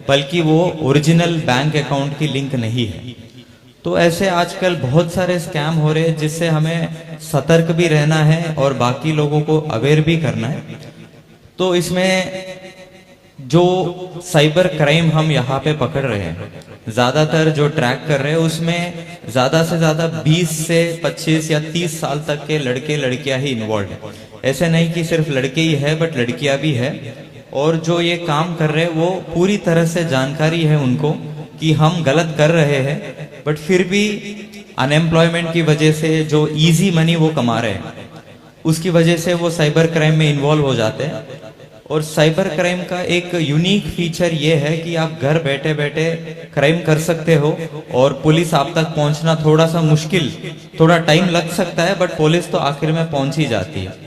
बल्कि वो ओरिजिनल बैंक अकाउंट की लिंक नहीं है। तो ऐसे आजकल बहुत सारे स्कैम हो रहे हैं जिससे हमें सतर्क भी रहना है और बाकी लोगों को अवेयर भी करना है। तो इसमें जो साइबर क्राइम हम यहाँ पे पकड़ रहे हैं, ज्यादातर जो ट्रैक कर रहे हैं उसमें ज्यादा से ज्यादा 20 से 25 या 30 साल तक के लड़के लड़कियां ही इन्वॉल्व है। ऐसे नहीं कि सिर्फ लड़के ही है, बट लड़कियां भी है। और जो ये काम कर रहे हैं वो पूरी तरह से जानकारी है उनको कि हम गलत कर रहे हैं, बट फिर भी अनएम्प्लॉयमेंट की वजह से जो इजी मनी वो कमा रहे हैं उसकी वजह से वो साइबर क्राइम में इन्वॉल्व हो जाते हैं। और साइबर क्राइम का एक यूनिक फीचर ये है कि आप घर बैठे बैठे क्राइम कर सकते हो और पुलिस आप तक पहुंचना थोड़ा सा मुश्किल, थोड़ा टाइम लग सकता है, बट पुलिस तो आखिर में पहुंच ही जाती है।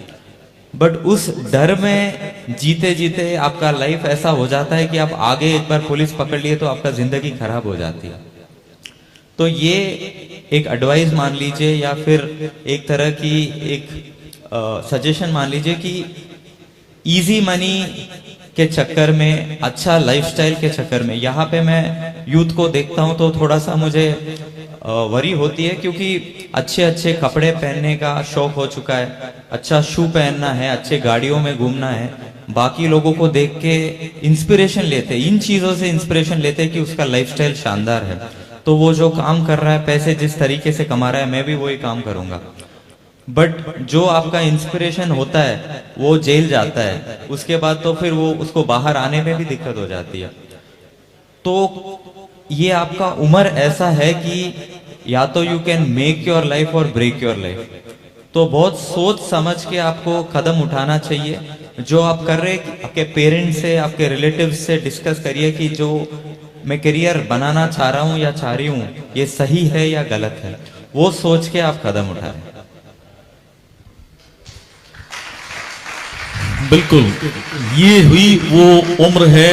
बट उस डर में जीते जीते आपका लाइफ ऐसा हो जाता है कि आप आगे एक बार पुलिस पकड़ लिए तो आपका जिंदगी खराब हो जाती है। तो ये एक एडवाइस मान लीजिए या फिर एक तरह की एक सजेशन मान लीजिए कि इजी मनी के चक्कर में, अच्छा लाइफस्टाइल के चक्कर में, यहाँ पे मैं यूथ को देखता हूँ तो थोड़ा सा मुझे वरी होती है, क्योंकि अच्छे अच्छे कपड़े पहनने का शौक हो चुका है, अच्छा शू पहनना है, अच्छे गाड़ियों में घूमना है, बाकी लोगों को देख के इंस्पिरेशन लेते, इन चीजों से इंस्पिरेशन लेते कि उसका लाइफस्टाइल शानदार है, तो वो जो काम कर रहा है, पैसे जिस तरीके से कमा रहा है, मैं भी वही काम करूंगा। बट जो आपका इंस्पिरेशन होता है वो जेल जाता है, उसके बाद तो फिर वो उसको बाहर आने में भी दिक्कत हो जाती है। तो ये आपका उम्र ऐसा है कि या तो you can make your life और ब्रेक योर लाइफ। तो बहुत सोच समझ के आपको कदम उठाना चाहिए। जो आप कर रहे, आपके पेरेंट्स से, आपके रिलेटिव्स से डिस्कस करिए कि जो मैं करियर बनाना चाह रहा हूँ या चाह रही हूँ ये सही है या गलत है, वो सोच के आप कदम उठाएं। बिल्कुल, ये हुई वो उम्र है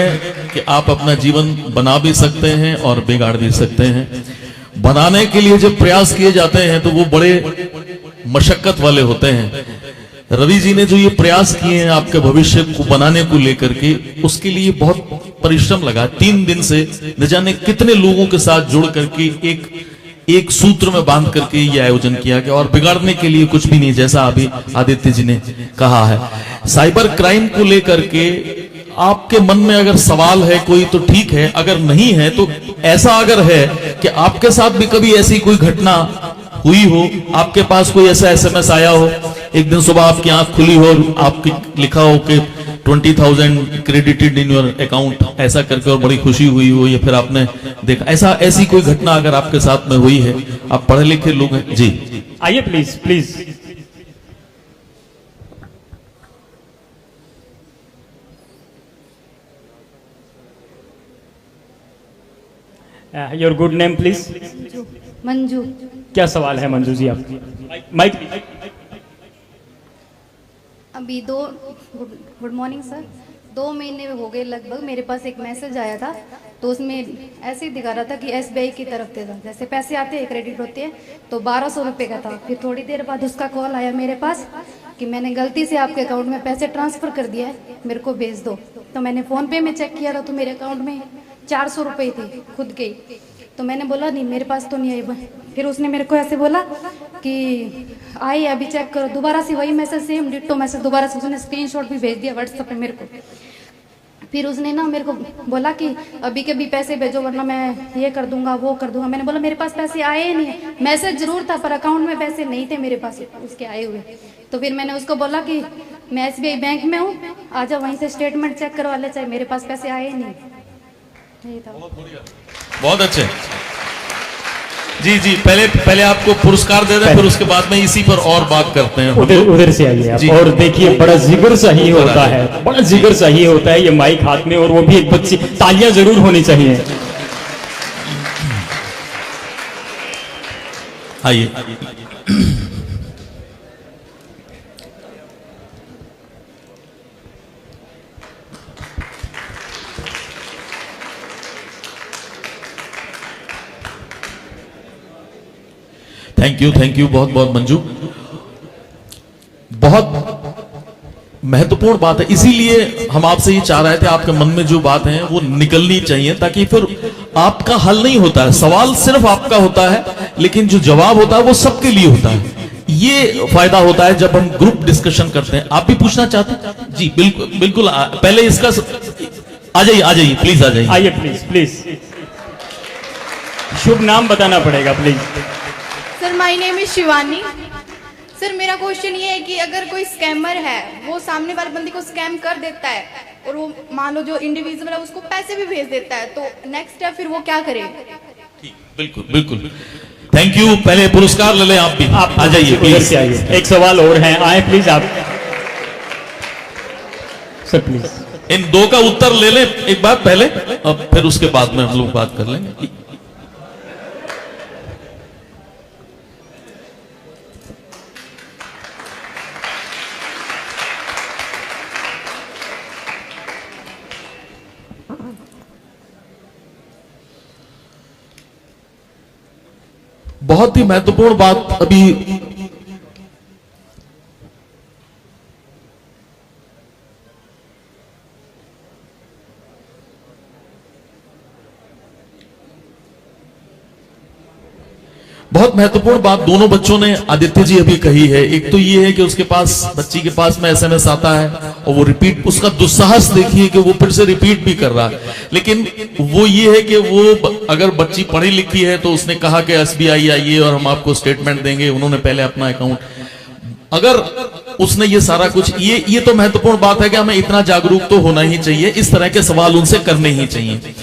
कि आप अपना जीवन बना भी सकते हैं और बिगाड़ भी सकते हैं। बनाने के लिए जब प्रयास किए जाते हैं तो वो बड़े मशक्कत वाले होते हैं। रवि जी ने जो ये प्रयास किए हैं आपके भविष्य को बनाने को लेकर के, उसके लिए बहुत परिश्रम लगा। 3 दिन से न जाने कितने लोगों के साथ जुड़ करके एक सूत्र में बांध करके ये आयोजन किया गया, और बिगाड़ने के लिए कुछ भी नहीं, जैसा अभी आदित्य जी ने कहा है। साइबर क्राइम को लेकर के आपके मन में अगर सवाल है कोई तो ठीक है, अगर नहीं है तो ऐसा अगर है कि आपके साथ भी कभी ऐसी कोई घटना हुई हो, आपके पास कोई ऐसा SMS आया हो, एक दिन सुबह आपकी आंख खुली हो और आपकी लिखा हो कि 20,000 क्रेडिटेड इन योर अकाउंट, ऐसा करके, और बड़ी खुशी हुई हो, या फिर आपने देखा ऐसी कोई घटना अगर आपके साथ में हुई है, आप पढ़े लिखे लोग हैं जी, आइए please please. Your good name please. Manju. क्या सवाल है मंजू जी आपकी? माइक। अभी गुड मॉर्निंग सर। 2 महीने हो गए लगभग, मेरे पास एक मैसेज आया था, तो उसमें ऐसे ही दिखा रहा था कि SBI की तरफ से जैसे पैसे आते हैं क्रेडिट होते हैं, तो 1200 रुपये का था। फिर थोड़ी देर बाद उसका कॉल आया मेरे पास कि मैंने गलती से आपके अकाउंट में पैसे ट्रांसफ़र कर दिया है, मेरे को भेज दो। तो मैंने फ़ोन पे में चेक किया था तो मेरे अकाउंट में 400 रुपये थे खुद के। तो मैंने बोला नहीं मेरे पास तो नहीं आई। फिर उसने मेरे को ऐसे बोला कि आई अभी चेक करो, दोबारा से वही मैसेज, सेम डिट्टो मैसेज दोबारा से, उसने स्क्रीनशॉट भी भेज दिया व्हाट्सएप पे मेरे को। फिर उसने ना मेरे को बोला कि अभी के भी पैसे भेजो वरना मैं ये कर दूंगा वो कर दूंगा। मैंने बोला मेरे पास पैसे आए ही नहीं है, मैसेज जरूर था पर अकाउंट में पैसे नहीं थे मेरे पास उसके आए हुए। तो फिर मैंने उसको बोला कि मैं SBI बैंक में हूँ, आ जाओ वहीं से स्टेटमेंट चेक करवा ले, चाहे मेरे पास पैसे आए ही नहीं। यही था। बहुत अच्छे जी जी। पहले आपको पुरस्कार दे दें, फिर उसके बाद में इसी पर और बात करते हैं। उधर से आइए आप। और देखिए बड़ा जिगर चाहिए होता है, बड़ा जिगर चाहिए होता है ये माइक हाथ में, और वो भी एक बच्ची। तालियां जरूर होनी चाहिए। आइए। थैंक यू बहुत बहुत मंजू। बहुत महत्वपूर्ण बात है, इसीलिए हम आपसे ये चाह रहे थे आपके मन में जो बात है वो निकलनी चाहिए, ताकि फिर आपका हल नहीं होता है, सवाल सिर्फ आपका होता है, लेकिन जो जवाब होता है वो सबके लिए होता है। ये फायदा होता है जब हम ग्रुप डिस्कशन करते हैं। आप भी पूछना चाहते हैं? जी बिल्कुल बिल्कुल। पहले इसका आ जाइए प्लीज, आ जाइए। आइए प्लीज प्लीज, शुभ नाम बताना पड़ेगा please. Sir my name is Shivani. Sir मेरा क्वेश्चन ये है कि अगर कोई स्कैमर है, वो सामने वाले बंदे को स्कैम कर देता है और वो मान लो जो इंडिविजुअल है उसको पैसे भी भेज देता है, तो नेक्स्ट स्टेप फिर वो क्या करे? ठीक, बिल्कुल बिल्कुल, थैंक यू। पहले पुरस्कार ले लें आप भी, आप आ जाइए इधर प्लीज। से आइए। एक सवाल और है, आए प्लीज आप सर प्लीज। इन दो का उत्तर ले लें एक बार पहले, अब फिर उसके बाद में हम लोग बात कर लेंगे। बहुत ही महत्वपूर्ण बात अभी बहुत महत्वपूर्ण बात दोनों बच्चों ने, आदित्य जी अभी कही है। एक तो ये है कि उसके पास, बच्ची के पास में एसएमएस आता है और वो रिपीट, उसका दुस्साहस देखिए कि वो फिर से रिपीट भी कर रहा है। लेकिन वो ये है कि वो अगर बच्ची पढ़ी लिखी है तो उसने कहा कि एसबीआई आइए और हम आपको स्टेटमेंट देंगे, उन्होंने पहले अपना अकाउंट, अगर उसने ये सारा कुछ, ये तो महत्वपूर्ण बात है कि हमें इतना जागरूक तो होना ही चाहिए, इस तरह के सवाल उनसे करने ही चाहिए।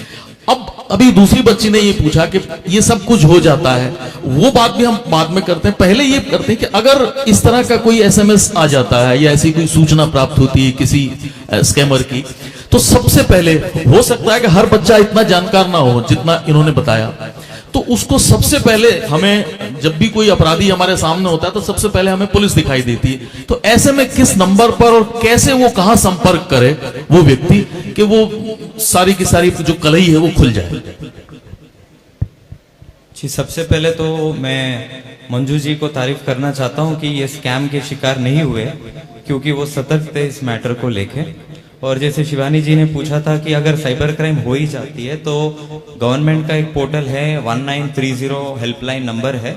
अब अभी दूसरी बच्ची ने ये पूछा कि ये सब कुछ हो जाता है, वो बात भी हम बाद में करते हैं। पहले ये करते हैं कि अगर इस तरह का कोई एसएमएस आ जाता है या ऐसी कोई सूचना प्राप्त होती है किसी स्कैमर की, तो सबसे पहले, हो सकता है कि हर बच्चा इतना जानकार ना हो जितना इन्होंने बताया, तो उसको सबसे पहले, हमें जब भी कोई अपराधी हमारे सामने होता है तो सबसे पहले हमें पुलिस दिखाई देती है। तो ऐसे में किस नंबर पर और कैसे वो कहां संपर्क करे वो व्यक्ति कि वो सारी की सारी जो कलही है वो खुल जाए? जी, सबसे पहले तो मैं मंजू जी को तारीफ करना चाहता हूं कि ये स्कैम के शिकार नहीं हुए, क्योंकि वो सतर्क थे इस मैटर को लेके। और जैसे शिवानी जी ने पूछा था कि अगर साइबर क्राइम हो ही जाती है तो गवर्नमेंट का एक पोर्टल है, 1930 हेल्पलाइन नंबर है,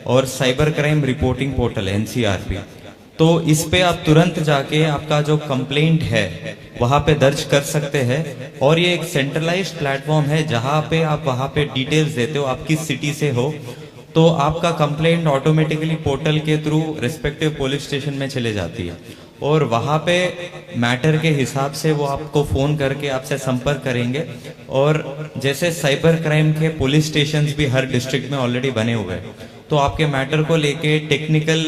और साइबर क्राइम रिपोर्टिंग पोर्टल है, एनसीआरपी। तो इस पे आप तुरंत जाके आपका जो कंप्लेंट है वहां पे दर्ज कर सकते हैं। और ये एक सेंट्रलाइज्ड प्लेटफॉर्म है जहां पे आप वहां पे डिटेल्स देते हो, आप किस सिटी से हो, तो आपका कंप्लेंट ऑटोमेटिकली पोर्टल के थ्रू रिस्पेक्टिव पुलिस स्टेशन में चले जाती है, और वहां पे मैटर के हिसाब से वो आपको फोन करके आपसे संपर्क करेंगे। और जैसे साइबर क्राइम के पुलिस स्टेशंस भी हर डिस्ट्रिक्ट में ऑलरेडी बने हुए हैं, तो आपके मैटर को लेके टेक्निकल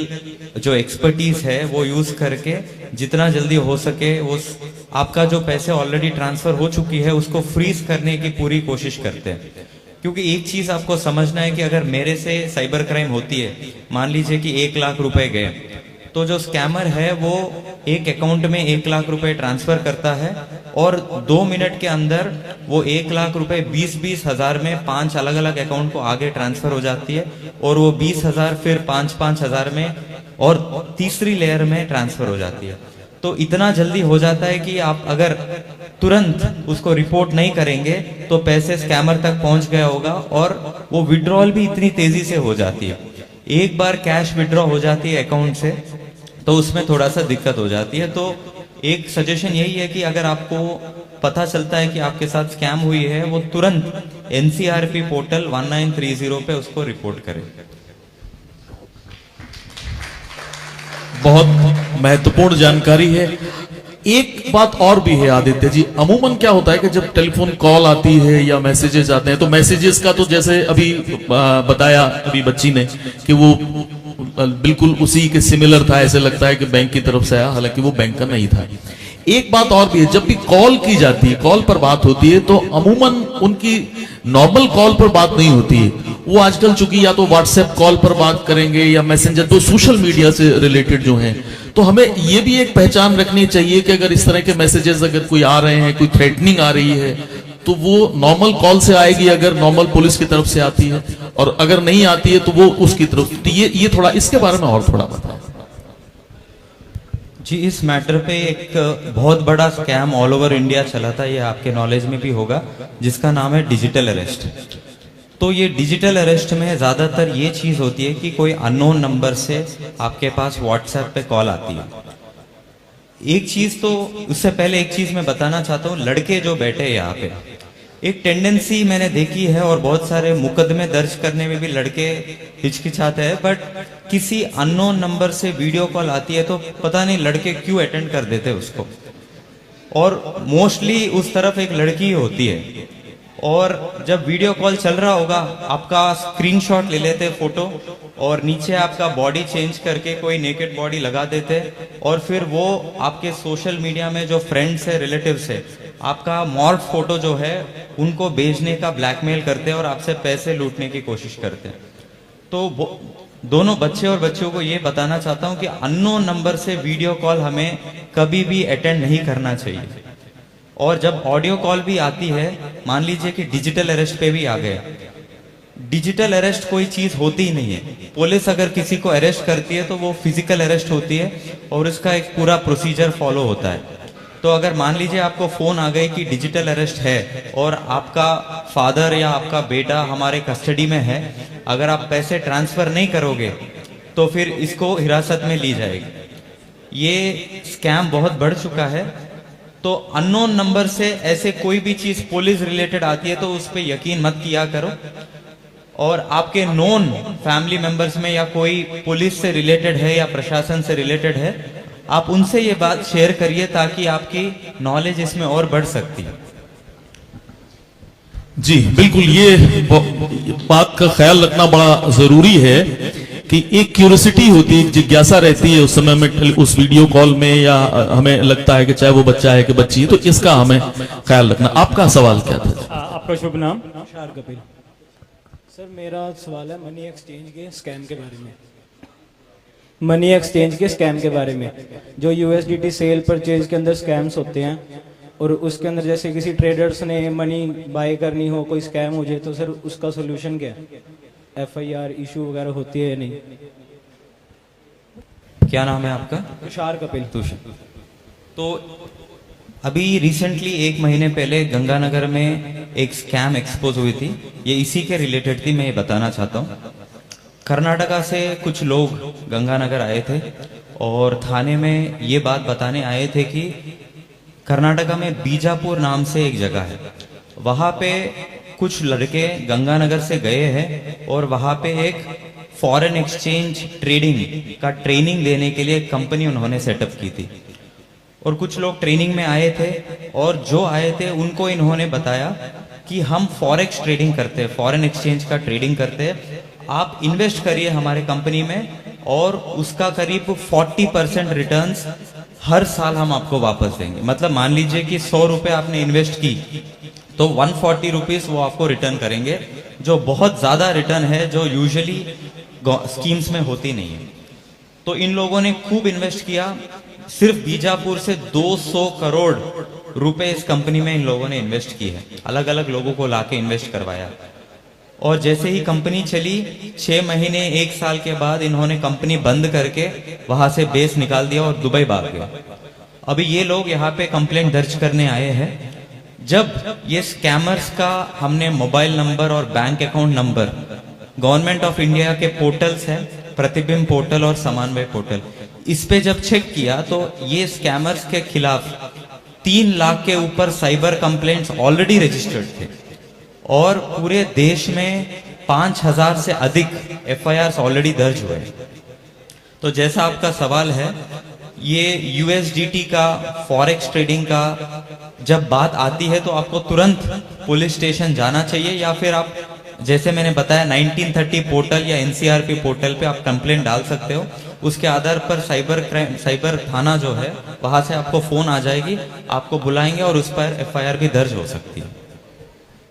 जो एक्सपर्टीज है वो यूज करके जितना जल्दी हो सके वो आपका जो पैसे ऑलरेडी ट्रांसफर हो चुकी है उसको फ्रीज करने की पूरी कोशिश करते हैं। क्योंकि एक चीज आपको समझना है कि अगर मेरे से साइबर क्राइम होती है, मान लीजिए कि 1 लाख रुपए गए, तो जो स्कैमर है वो एक अकाउंट में 1 लाख रुपए ट्रांसफर करता है और 2 मिनट के अंदर वो 1 लाख रुपए 20-20 हजार में 5 अलग अलग अकाउंट को आगे ट्रांसफर हो जाती है, और वो 20,000 फिर 5-5 हजार में और तीसरी लेयर में ट्रांसफर हो जाती है। तो इतना जल्दी हो जाता है कि आप अगर तुरंत उसको रिपोर्ट नहीं करेंगे तो पैसे स्कैमर तक पहुंच गया होगा, और वो विड्रॉल भी इतनी तेजी से हो जाती है। एक बार कैश विड्रॉ हो जाती है अकाउंट से तो उसमें थोड़ा सा दिक्कत हो जाती है। तो एक सजेशन यही है कि अगर आपको पता चलता है कि आपके साथ स्कैम हुई है, वो तुरंत एनसीआरपी पोर्टल 1930 पे उसको रिपोर्ट करें। बहुत महत्वपूर्ण जानकारी है। एक बात और भी है आदित्य जी, अमूमन क्या होता है कि जब टेलीफोन कॉल आती है या मैसेजेस आते हैं, तो मैसेजेस का तो जैसे अभी बताया अभी बच्ची ने कि वो बिल्कुल उसी के सिमिलर था, ऐसे लगता है कि बैंक की तरफ से आया, हालांकि वो बैंक का नहीं था। एक बात और भी है, जब भी कॉल की जाती है, कॉल पर बात होती है, तो अमूमन उनकी नॉर्मल कॉल पर बात नहीं होती है। वो आजकल चूंकि या तो व्हाट्सएप कॉल पर बात करेंगे या मैसेंजर, तो सोशल मीडिया से रिलेटेड जो हैं, तो हमें ये भी एक पहचान रखनी चाहिए कि अगर इस तरह के मैसेजेस अगर कोई आ रहे हैं, कोई थ्रेटनिंग आ रही है, तो वो नॉर्मल कॉल से आएगी, अगर नॉर्मल पुलिस की तरफ से आती है, और अगर नहीं आती है तो वो उसकी तरफ। तो ये थोड़ा इसके बारे में और थोड़ा बताओ। जी, इस मैटर पे एक बहुत बड़ा स्कैम ऑल ओवर इंडिया चला था, ये आपके नॉलेज में भी होगा, जिसका नाम है डिजिटल अरेस्ट। तो ये डिजिटल अरेस्ट में ज़्यादातर ये चीज़ होती है कि कोई अननोन नंबर से आपके पास व्हाट्सएप पे कॉल आती है। एक चीज़ तो उससे पहले एक चीज़ मैं बताना चाहता हूँ, लड़के जो बैठे हैं यहाँ पे, एक टेंडेंसी मैंने देखी है और बहुत सारे मुकदमे दर्ज करने में भी लड़के हिचकिचाते हैं, बट किसी अननोन नंबर से वीडियो कॉल आती है तो पता नहीं लड़के क्यों अटेंड कर देते उसको, और मोस्टली उस तरफ एक लड़की होती है। और जब वीडियो कॉल चल रहा होगा, आपका स्क्रीनशॉट ले लेते फोटो और नीचे आपका बॉडी चेंज करके कोई नेकेड बॉडी लगा देते, और फिर वो आपके सोशल मीडिया में जो फ्रेंड्स है, रिलेटिव्स है, आपका मॉर्फ फोटो जो है उनको भेजने का ब्लैकमेल करते हैं और आपसे पैसे लूटने की कोशिश करते हैं। तो दोनों बच्चे और बच्चों को ये बताना चाहता हूं कि अननोन नंबर से वीडियो कॉल हमें कभी भी अटेंड नहीं करना चाहिए। और जब ऑडियो कॉल भी आती है, मान लीजिए कि डिजिटल अरेस्ट पे भी आ गया, डिजिटल अरेस्ट कोई चीज होती ही नहीं है। पुलिस अगर किसी को अरेस्ट करती है तो वो फिजिकल अरेस्ट होती है और उसका एक पूरा प्रोसीजर फॉलो होता है। तो अगर मान लीजिए आपको फोन आ गई कि डिजिटल अरेस्ट है और आपका फादर या आपका बेटा हमारे कस्टडी में है, अगर आप पैसे ट्रांसफर नहीं करोगे तो फिर इसको हिरासत में ली जाएगी। ये स्कैम बहुत बढ़ चुका है। तो अननोन नंबर से ऐसे कोई भी चीज पुलिस रिलेटेड आती है तो उस पर यकीन मत किया करो। और आपके नोन फैमिली मेंबर्स में या कोई पुलिस से रिलेटेड है या प्रशासन से रिलेटेड है, आप उनसे ये बात शेयर करिए ताकि आपकी नॉलेज इसमें और बढ़ सकती है। जी बिल्कुल, ये बात का ख्याल रखना बड़ा जरूरी है कि एक क्यूरियोसिटी होती है, जिज्ञासा रहती है उस समय में, उस वीडियो कॉल में, या हमें लगता है कि चाहे वो बच्चा है कि बच्ची है, तो इसका हमें ख्याल रखना। आपका सवाल क्या था? आपका शुभ नाम? तुषार कपिल। सर मेरा सवाल है मनी एक्सचेंज के स्कैम के बारे में। मनी एक्सचेंज के स्कैम के बारे में, जो यूएसडीटी सेल परचेज के अंदर स्कैम्स होते हैं, और उसके अंदर जैसे किसी ट्रेडर्स ने मनी बाय करनी हो, कोई स्कैम हो जाए, तो सर उसका सोल्यूशन क्या है? एफआईआर इशू वगैरह होती है या नहीं? क्या नाम है आपका? तुषार कपिल। तुषार। तो अभी रिसेंटली 1 महीने पहले गंगानगर में एक स्कैम एक्सपोज हुई थी, ये इसी के रिलेटेड थी, मैं ये बताना चाहता हूँ। कर्नाटका से कुछ लोग गंगानगर आए थे और थाने में ये बात बताने आए थे कि कर्नाटका में बीजापुर नाम से एक जगह है, वहां पे कुछ लड़के गंगानगर से गए हैं और वहां पे एक फॉरेन एक्सचेंज ट्रेडिंग का ट्रेनिंग देने के लिए कंपनी उन्होंने सेटअप की थी। और कुछ लोग ट्रेनिंग में आए थे और जो आए थे उनको इन्होंने बताया कि हम फॉरेक्स ट्रेडिंग करते हैं, फॉरेन एक्सचेंज का ट्रेडिंग करते हैं, आप इन्वेस्ट करिए हमारे कंपनी में और उसका करीब 40% रिटर्न्स हर साल हम आपको वापस देंगे। मतलब मान लीजिए कि 100 रुपए आपने इन्वेस्ट की तो 140 रुपीज वो आपको रिटर्न करेंगे, जो बहुत ज्यादा रिटर्न है, जो यूजुअली स्कीम्स में होती नहीं है। तो इन लोगों ने खूब इन्वेस्ट किया, सिर्फ बीजापुर से 200 करोड़ रुपए इस कंपनी में इन लोगों ने इन्वेस्ट की है, अलग अलग लोगों को लाके इन्वेस्ट करवाया। और जैसे ही कंपनी चली, 6 महीने 1 साल के बाद इन्होंने कंपनी बंद करके वहां से बेस निकाल दिया और दुबई भाग गए। अभी ये लोग यहाँ पे कंप्लेंट दर्ज करने आए हैं। जब ये स्कैमर्स का हमने मोबाइल नंबर और bank account number, government of India के पोर्टल्स हैं, प्रतिबिंब पोर्टल और समन्वय पोर्टल, इस पे जब चेक किया तो ये स्कैमर्स के खिलाफ 3 लाख के ऊपर साइबर कंप्लेंट्स ऑलरेडी रजिस्टर्ड थे और पूरे देश में 5000 से अधिक एफआईआर ऑलरेडी दर्ज हुए। तो जैसा आपका सवाल है, ये यूएसडीटी का, फॉरेक्स ट्रेडिंग का जब बात आती है तो आपको तुरंत पुलिस स्टेशन जाना चाहिए, या फिर आप जैसे मैंने बताया 1930 पोर्टल या एनसीआरपी पोर्टल पे आप कंप्लेंट डाल सकते हो। उसके आधार पर साइबर थाना जो है वहां से आपको फोन आ जाएगी, आपको बुलाएंगे और उस पर एफआईआर भी दर्ज हो सकती है।